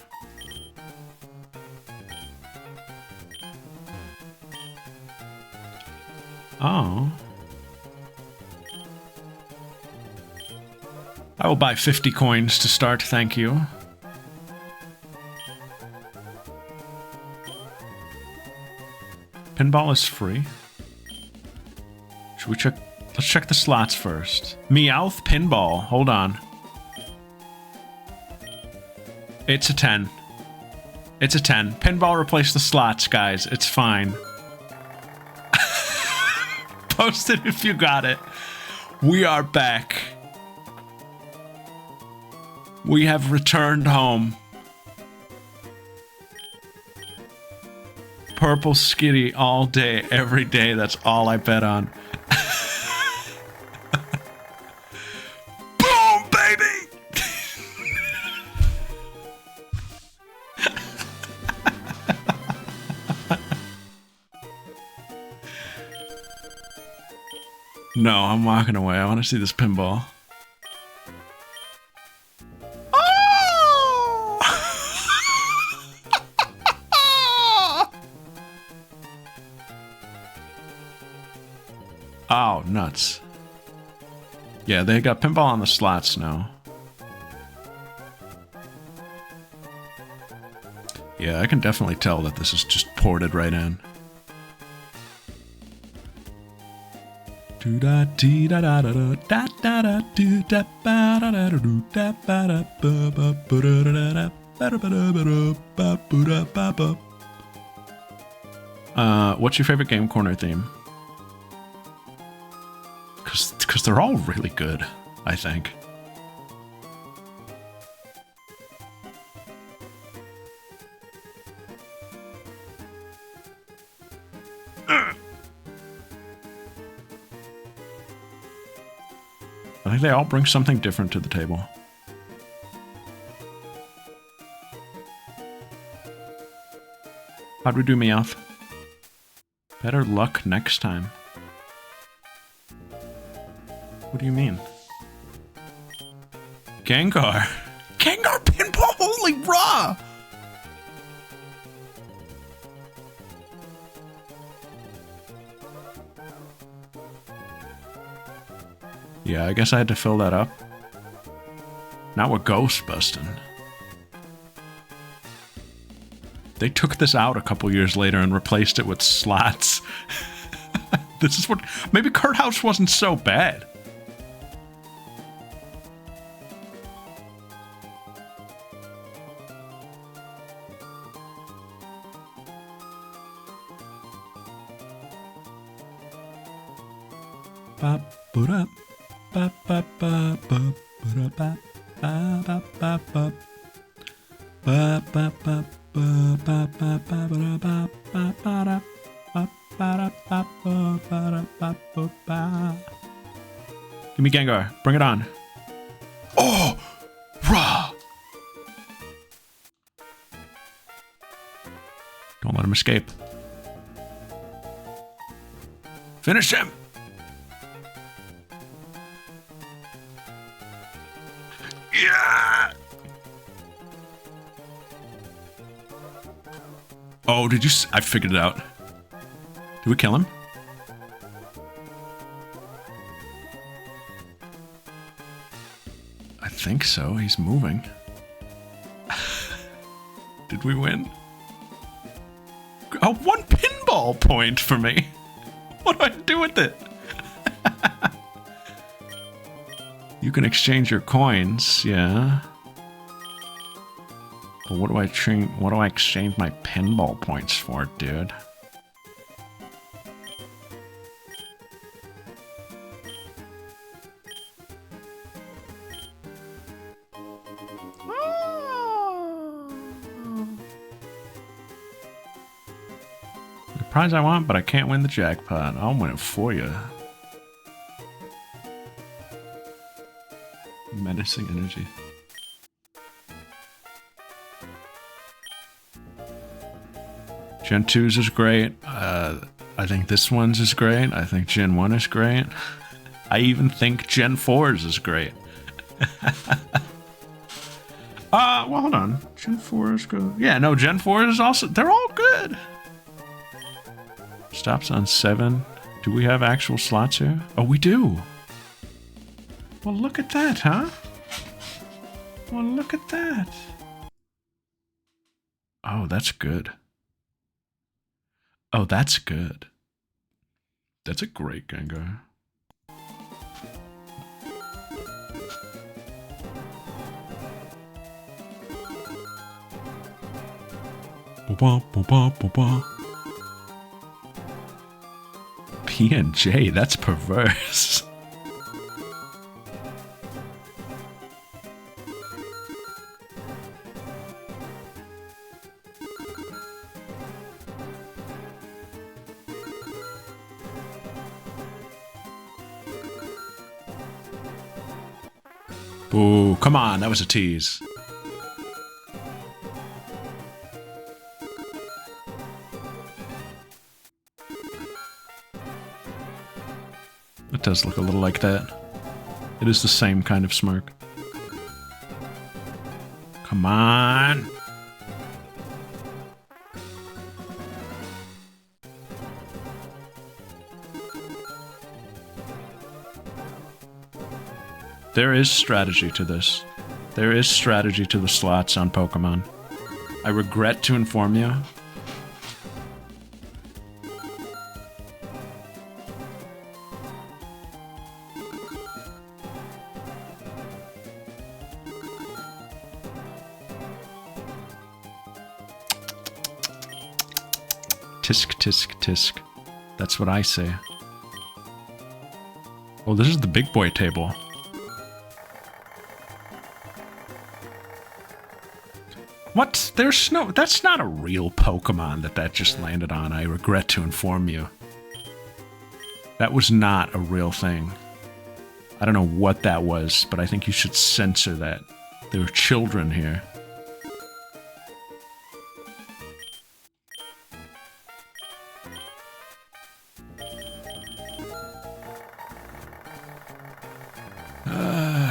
Oh. I will buy 50 coins to start, thank you. Pinball is free. Should we check? Let's check the slots first. Meowth Pinball, hold on. It's a 10. It's a 10. Pinball replaced the slots, guys. It's fine. Post it if you got it. We are back. We have returned home. Purple Skitty all day, every day. That's all I bet on. Boom, baby! No, I'm walking away. I want to see this pinball. Oh, nuts. Yeah, they got pinball on the slots now. Yeah, I can definitely tell that this is just ported right in. What's your favorite Game Corner theme? Because they're all really good, I think. I think they all bring something different to the table. How'd we do, Meowth? Better luck next time. What do you mean? Gengar! Gengar pinball! Holy raw! Yeah, I guess I had to fill that up. Now we're ghost busting. They took this out a couple years later and replaced it with slots. This is what... Maybe Cart House wasn't so bad. Give me Gengar. Bring it on. Oh! Rah! Don't let him escape. Finish him! Yeah! Oh, did you... I figured it out. Did we kill him? I think so. He's moving. Did we win? Oh, 1 pinball point for me. What do I do with it? You can exchange your coins, yeah. But what do I exchange my pinball points for, dude? The prize I want, but I can't win the jackpot. I'll win it for you. Menacing energy. Gen 2's is great. I think this one's is great. I think Gen 1 is great. I even think Gen 4's is great. Well, hold on. Gen 4 is good. Yeah, no, Gen 4 is also... They're all good. Stops on 7. Do we have actual slots here? Oh, we do. Well, look at that, huh? Well, look at that. Oh, that's good. Oh, that's good. That's a great Gengar. P&J, that's perverse. Boo, come on, that was a tease. It does look a little like that. It is the same kind of smirk. Come on! There is strategy to this. There is strategy to the slots on Pokemon. I regret to inform you. Tisk, tisk, tisk. That's what I say. Oh, this is the big boy table. What? There's no... That's not a real Pokemon that just landed on. I regret to inform you. That was not a real thing. I don't know what that was, but I think you should censor that. There are children here.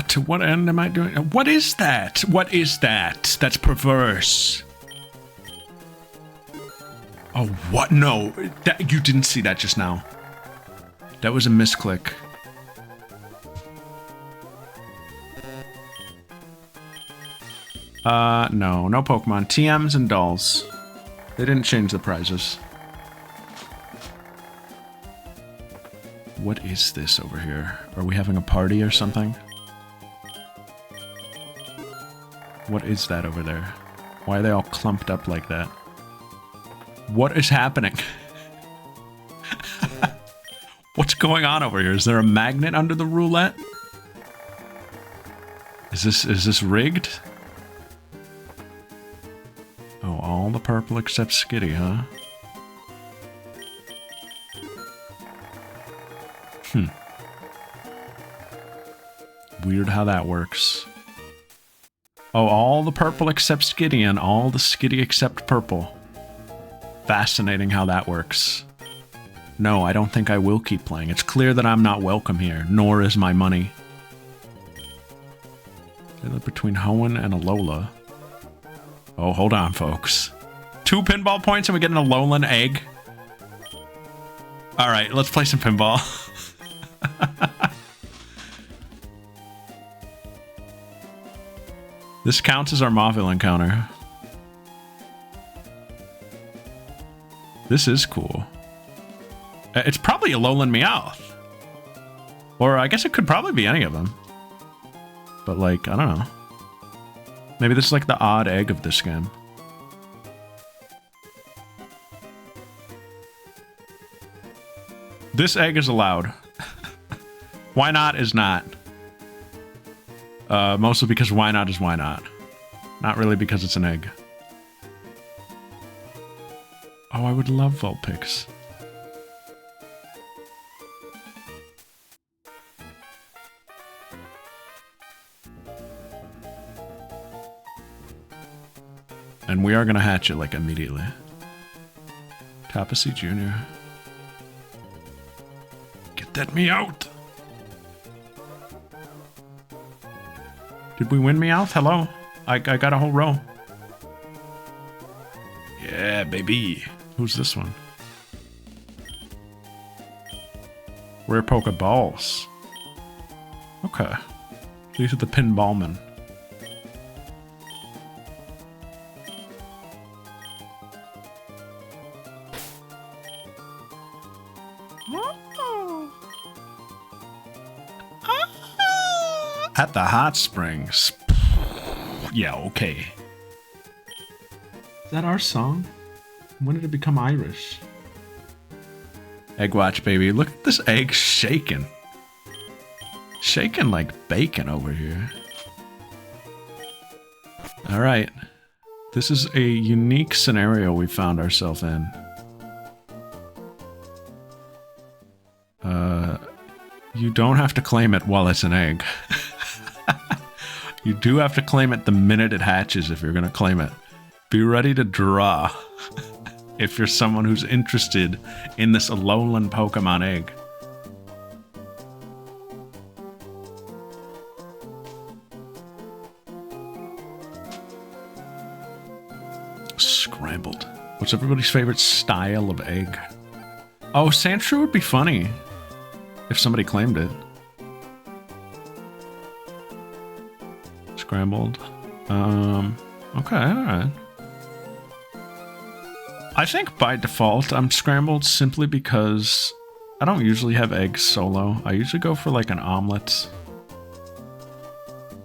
To what end am I doing? What is that? What is that? That's perverse. Oh, what? No. You didn't see that just now. That was a misclick. No. No Pokemon. TMs and dolls. They didn't change the prizes. What is this over here? Are we having a party or something? What is that over there? Why are they all clumped up like that? What is happening? What's going on over here? Is there a magnet under the roulette? Is this rigged? Oh, all the purple except Skitty, huh? Weird how that works. Oh, all the purple except Skitty and all the Skitty except purple. Fascinating how that works. No, I don't think I will keep playing. It's clear that I'm not welcome here, nor is my money. They live between Hoenn and Alola. Oh, hold on, folks. 2 pinball points and we get an Alolan egg? Alright, let's play some pinball. This counts as our Mauville encounter. This is cool. It's probably Alolan Meowth. Or I guess it could probably be any of them. But like, I don't know. Maybe this is like the odd egg of this game. This egg is allowed. Why not is not. Mostly because why not is why not. Not really because it's an egg. Oh, I would love Vulpix. And we are going to hatch it, like, immediately. Tapacy Jr. Get that Meowth! Did we win Meowth? Hello? I got a whole row. Yeah, baby. Who's this one? Rare Pokeballs. Okay. These are the pinballmen. At the hot springs. Yeah, okay. Is that our song? When did it become Irish? Egg watch, baby. Look at this egg shaking. Shaking like bacon over here. Alright. This is a unique scenario we found ourselves in. You don't have to claim it while it's an egg. You do have to claim it the minute it hatches if you're going to claim it. Be ready to draw if you're someone who's interested in this Alolan Pokemon egg. Scrambled. What's everybody's favorite style of egg? Oh, Sandshrew would be funny if somebody claimed it. Scrambled. Okay, alright. I think by default I'm scrambled simply because I don't usually have eggs solo. I usually go for like an omelet.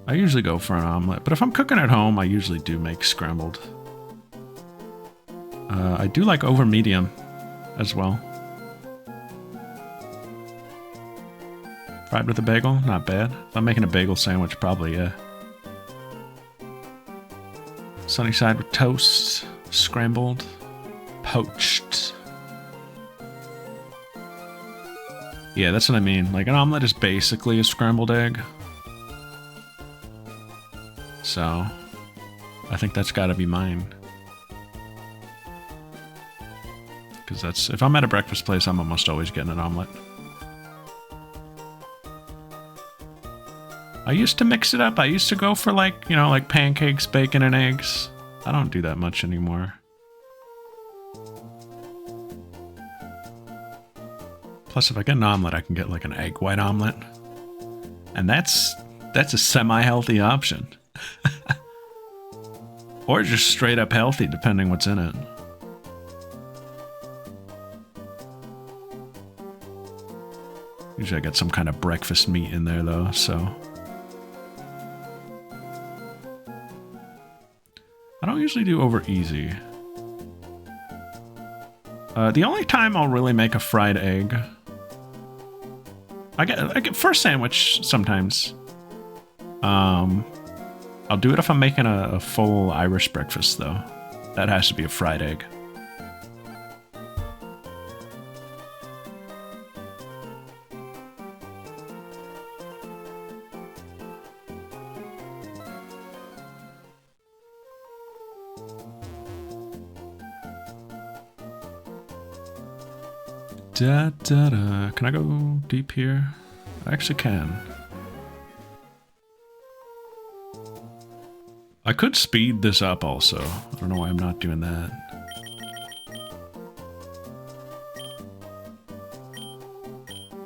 But if I'm cooking at home, I usually do make scrambled. I do like over medium as well. Fried with a bagel? Not bad. If I'm making a bagel sandwich, probably, yeah. Sunny side with toast. Scrambled. Poached. Yeah, that's what I mean. Like, an omelet is basically a scrambled egg. So, I think that's gotta be mine. Because that's... If I'm at a breakfast place, I'm almost always getting an omelet. I used to mix it up. I used to go for like, you know, like pancakes, bacon, and eggs. I don't do that much anymore. Plus, if I get an omelet, I can get like an egg white omelet. And that's a semi-healthy option. Or just straight up healthy, depending what's in it. Usually I get some kind of breakfast meat in there though, so. I don't usually do over easy. The only time I'll really make a fried egg, I get for a sandwich sometimes. I'll do it if I'm making a full Irish breakfast though. That has to be a fried egg. Da, da, da. Can I go deep here? I actually can. I could speed this up also. I don't know why I'm not doing that.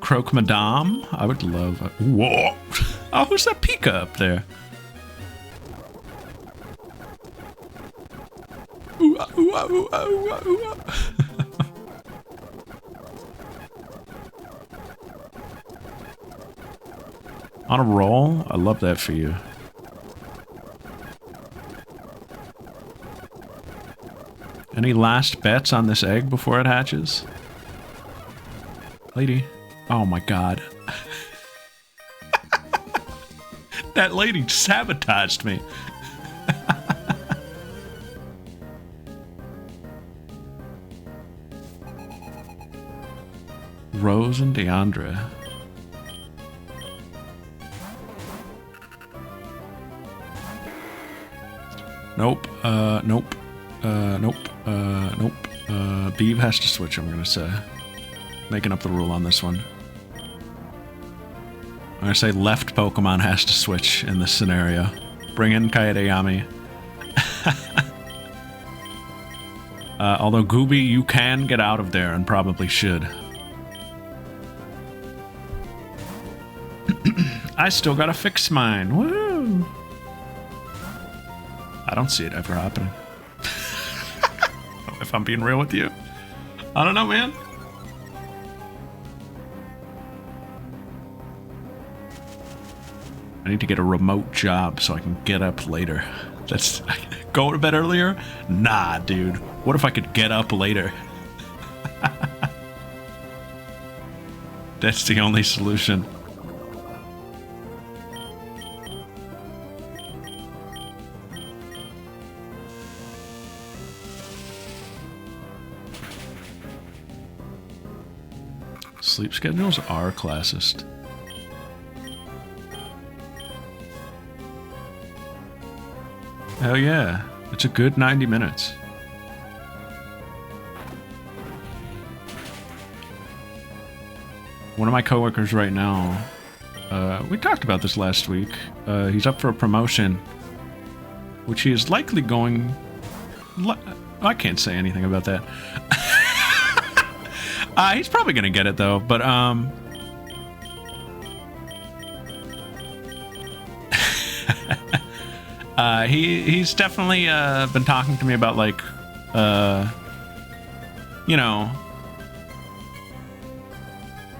Croque Madame? I would love... Whoa! Oh, who's that Pika up there? Ooh, ooh, ooh, ooh, ooh, ooh. On a roll? I love that for you. Any last bets on this egg before it hatches? Lady. Oh my god. That lady sabotaged me. Rose and Deandra. Nope, nope, nope, nope. Beeve has to switch, I'm gonna say. Making up the rule on this one. I'm gonna say left Pokemon has to switch in this scenario. Bring in Kaedeyami. Although Gooby, you can get out of there and probably should. I still gotta fix mine. Woo! I don't see it ever happening. If I'm being real with you. I don't know, man. I need to get a remote job so I can get up later. That's... Go to bed earlier? Nah, dude. What if I could get up later? That's the only solution. Sleep schedules are classist. Hell yeah. It's a good 90 minutes. One of my coworkers right now, we talked about this last week. He's up for a promotion, which he is likely going... I can't say anything about that. He's probably gonna get it though, but he's definitely been talking to me about like you know,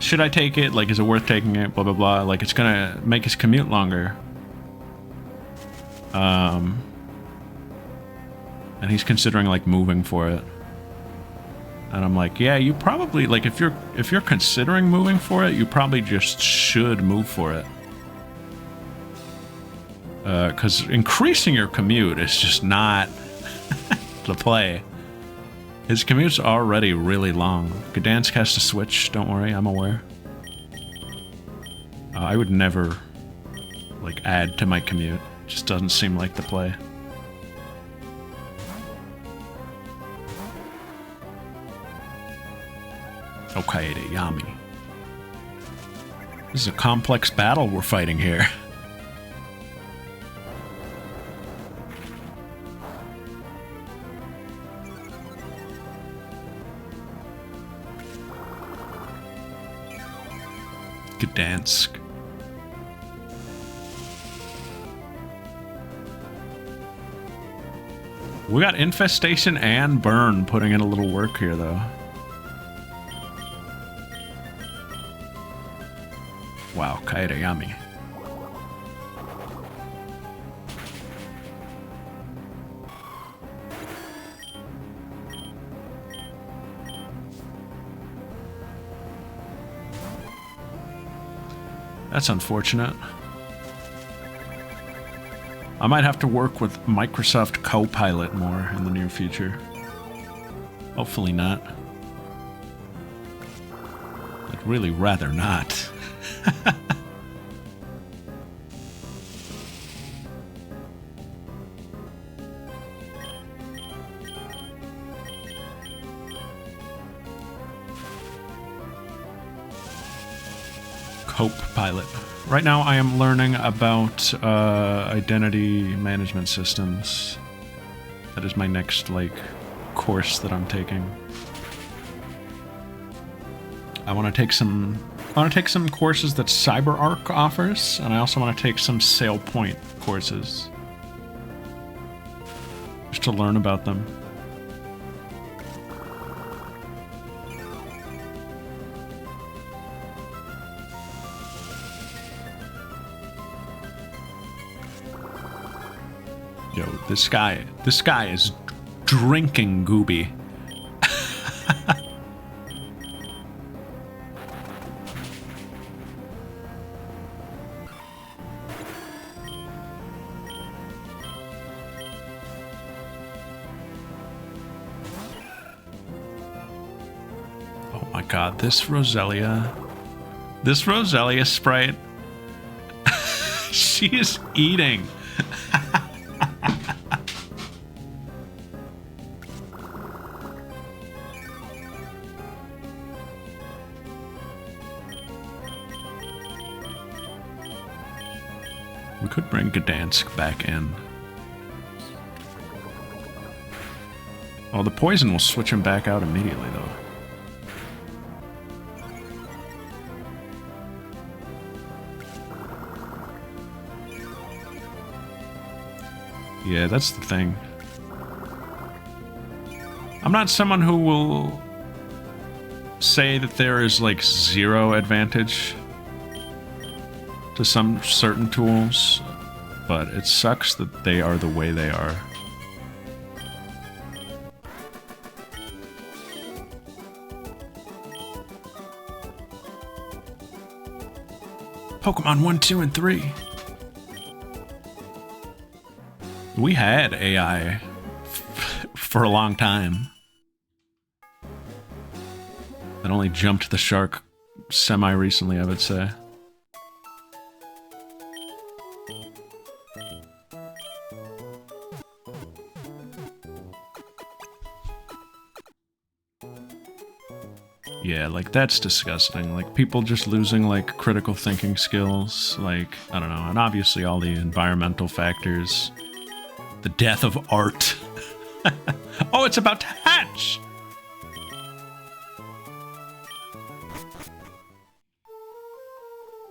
should I take it? Like, is it worth taking it? Blah blah blah. Like, it's gonna make his commute longer. And he's considering like moving for it. And I'm like, yeah, you probably, like, if you're considering moving for it, you probably just should move for it. Because increasing your commute is just not the play. His commute's already really long. Gdansk has to switch, don't worry, I'm aware. I would never, like, add to my commute. Just doesn't seem like the play. Okay, Yami. This is a complex battle we're fighting here. Gdansk. We got Infestation and Burn putting in a little work here, though. Kaireyami. That's unfortunate. I might have to work with Microsoft Copilot more in the near future. Hopefully not. I'd really rather not. Copilot. Right now I am learning about identity management systems. That is my next, like, course that I'm taking. I want to take some courses that CyberArk offers, and I also want to take some SailPoint courses. Just to learn about them. Yo, this guy is drinking Gooby. Oh my god, this Roselia sprite, she is eating. We could bring Gdansk back in. Oh, the poison will switch him back out immediately, though. Yeah, that's the thing. I'm not someone who will say that there is, like, zero advantage to some certain tools, but it sucks that they are the way they are. Pokemon 1, 2, and 3. We had AI for a long time. That only jumped the shark semi-recently, I would say. Yeah, like, that's disgusting. Like, people just losing, like, critical thinking skills. Like, I don't know. And obviously all the environmental factors. The death of art. Oh, it's about to hatch!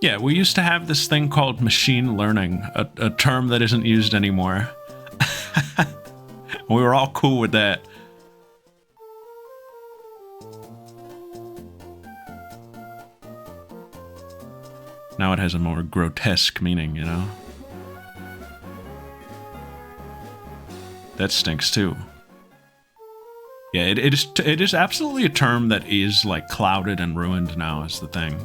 Yeah, we used to have this thing called machine learning, a term that isn't used anymore. We were all cool with that. Now it has a more grotesque meaning, you know? That stinks too. Yeah, it is absolutely a term that is, like, clouded and ruined now, is the thing.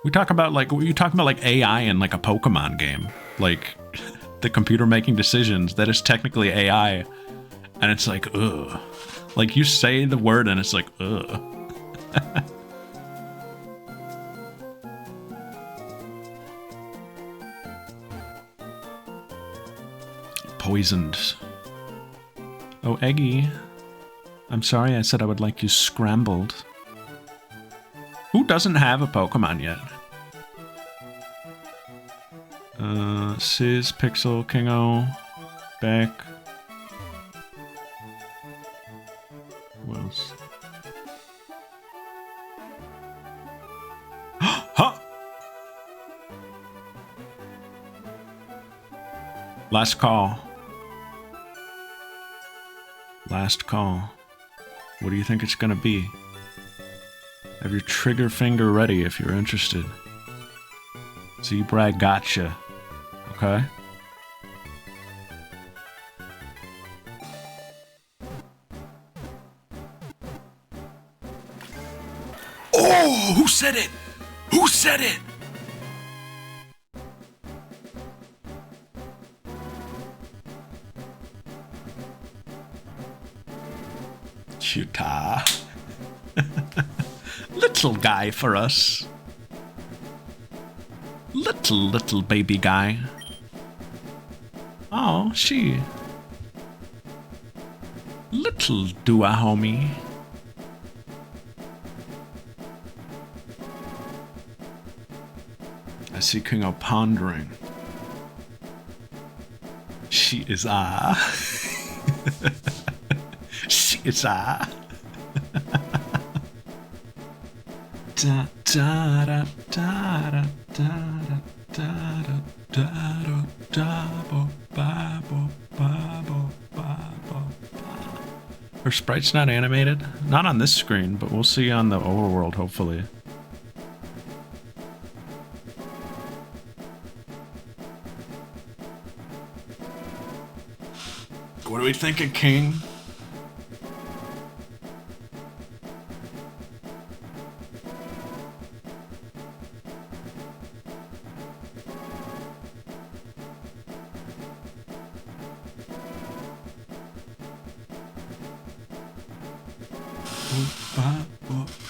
You talk about like AI in, like, a Pokemon game. Like, the computer making decisions, that is technically AI. And it's like, ugh. Like, you say the word and it's like, ugh. Poisoned. Oh, Eggy. I'm sorry, I said I would like you scrambled. Who doesn't have a Pokemon yet? Sizz, Pixel, Kingo, Beck. Who else? Huh! Last call. Last call. What do you think it's gonna be? Have your trigger finger ready if you're interested. Zebra gotcha. Okay. Oh, who said it? Who said it? Chuta. Little guy for us. Little baby guy. Oh, she. Little dua homie. I see Kingo pondering. She is She is da da da da da da da da da bo ba bo ba bo ba bo ba. Her sprite's not animated? Not on this screen, but we'll see on the overworld, hopefully. What are we thinking, King?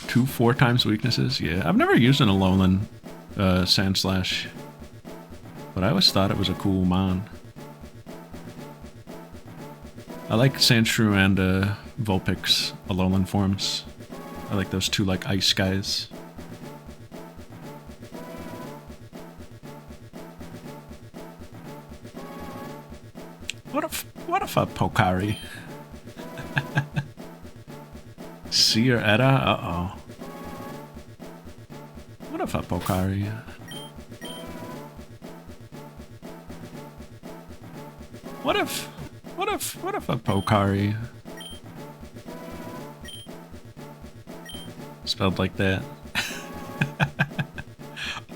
Two 4 times weaknesses? Yeah, I've never used an Alolan Sandslash, but I always thought it was a cool mon. I like Sandshrew and Vulpix Alolan forms. I like those two like ice guys. What if a Pokari? Seer Edda? Uh-oh. What if a Pokari? What if a Pokari? Spelled like that.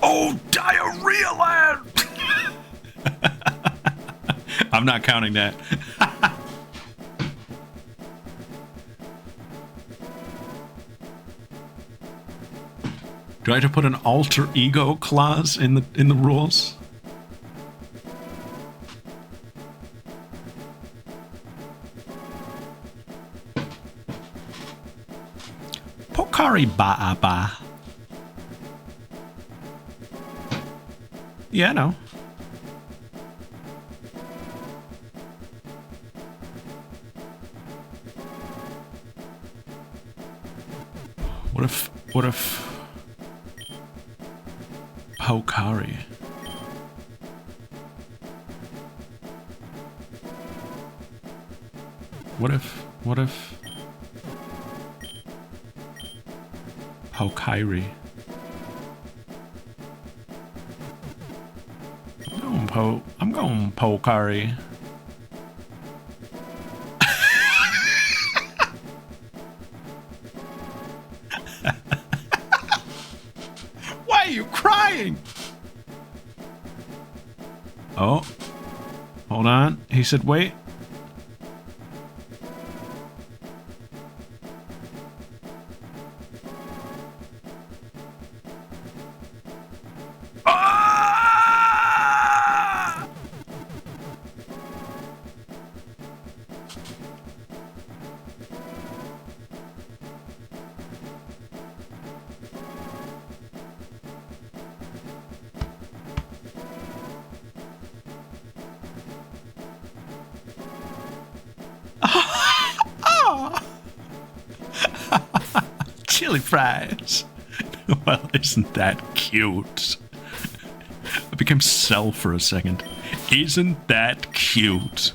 Oh, diarrhea land! I'm not counting that. Do I have to put an alter ego clause in the rules? Pokari ba. Yeah, I know. What if Pokari? What if Pokari? I'm going Pokari. Why are you crying? Oh, hold on. He said, wait. Chili fries. Well, isn't that cute? I became Cell for a second. Isn't that cute?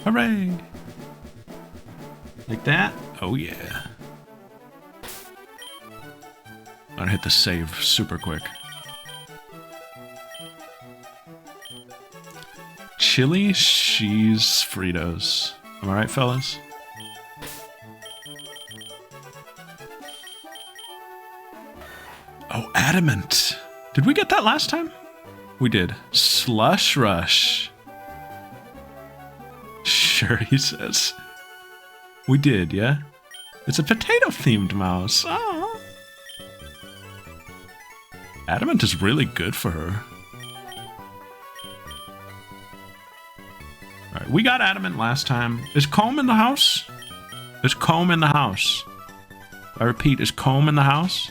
Hooray! Like that? Oh yeah. I'm gonna hit the save super quick. chili cheese Fritos. Am I right, fellas? Oh, adamant. Did we get that last time? We did. Slush Rush. Sure, he says. We did, yeah? It's a potato-themed mouse. Oh. Adamant is really good for her. Alright, we got Adamant last time. Is Comb in the house? Is Comb in the house? I repeat, is Comb in the house?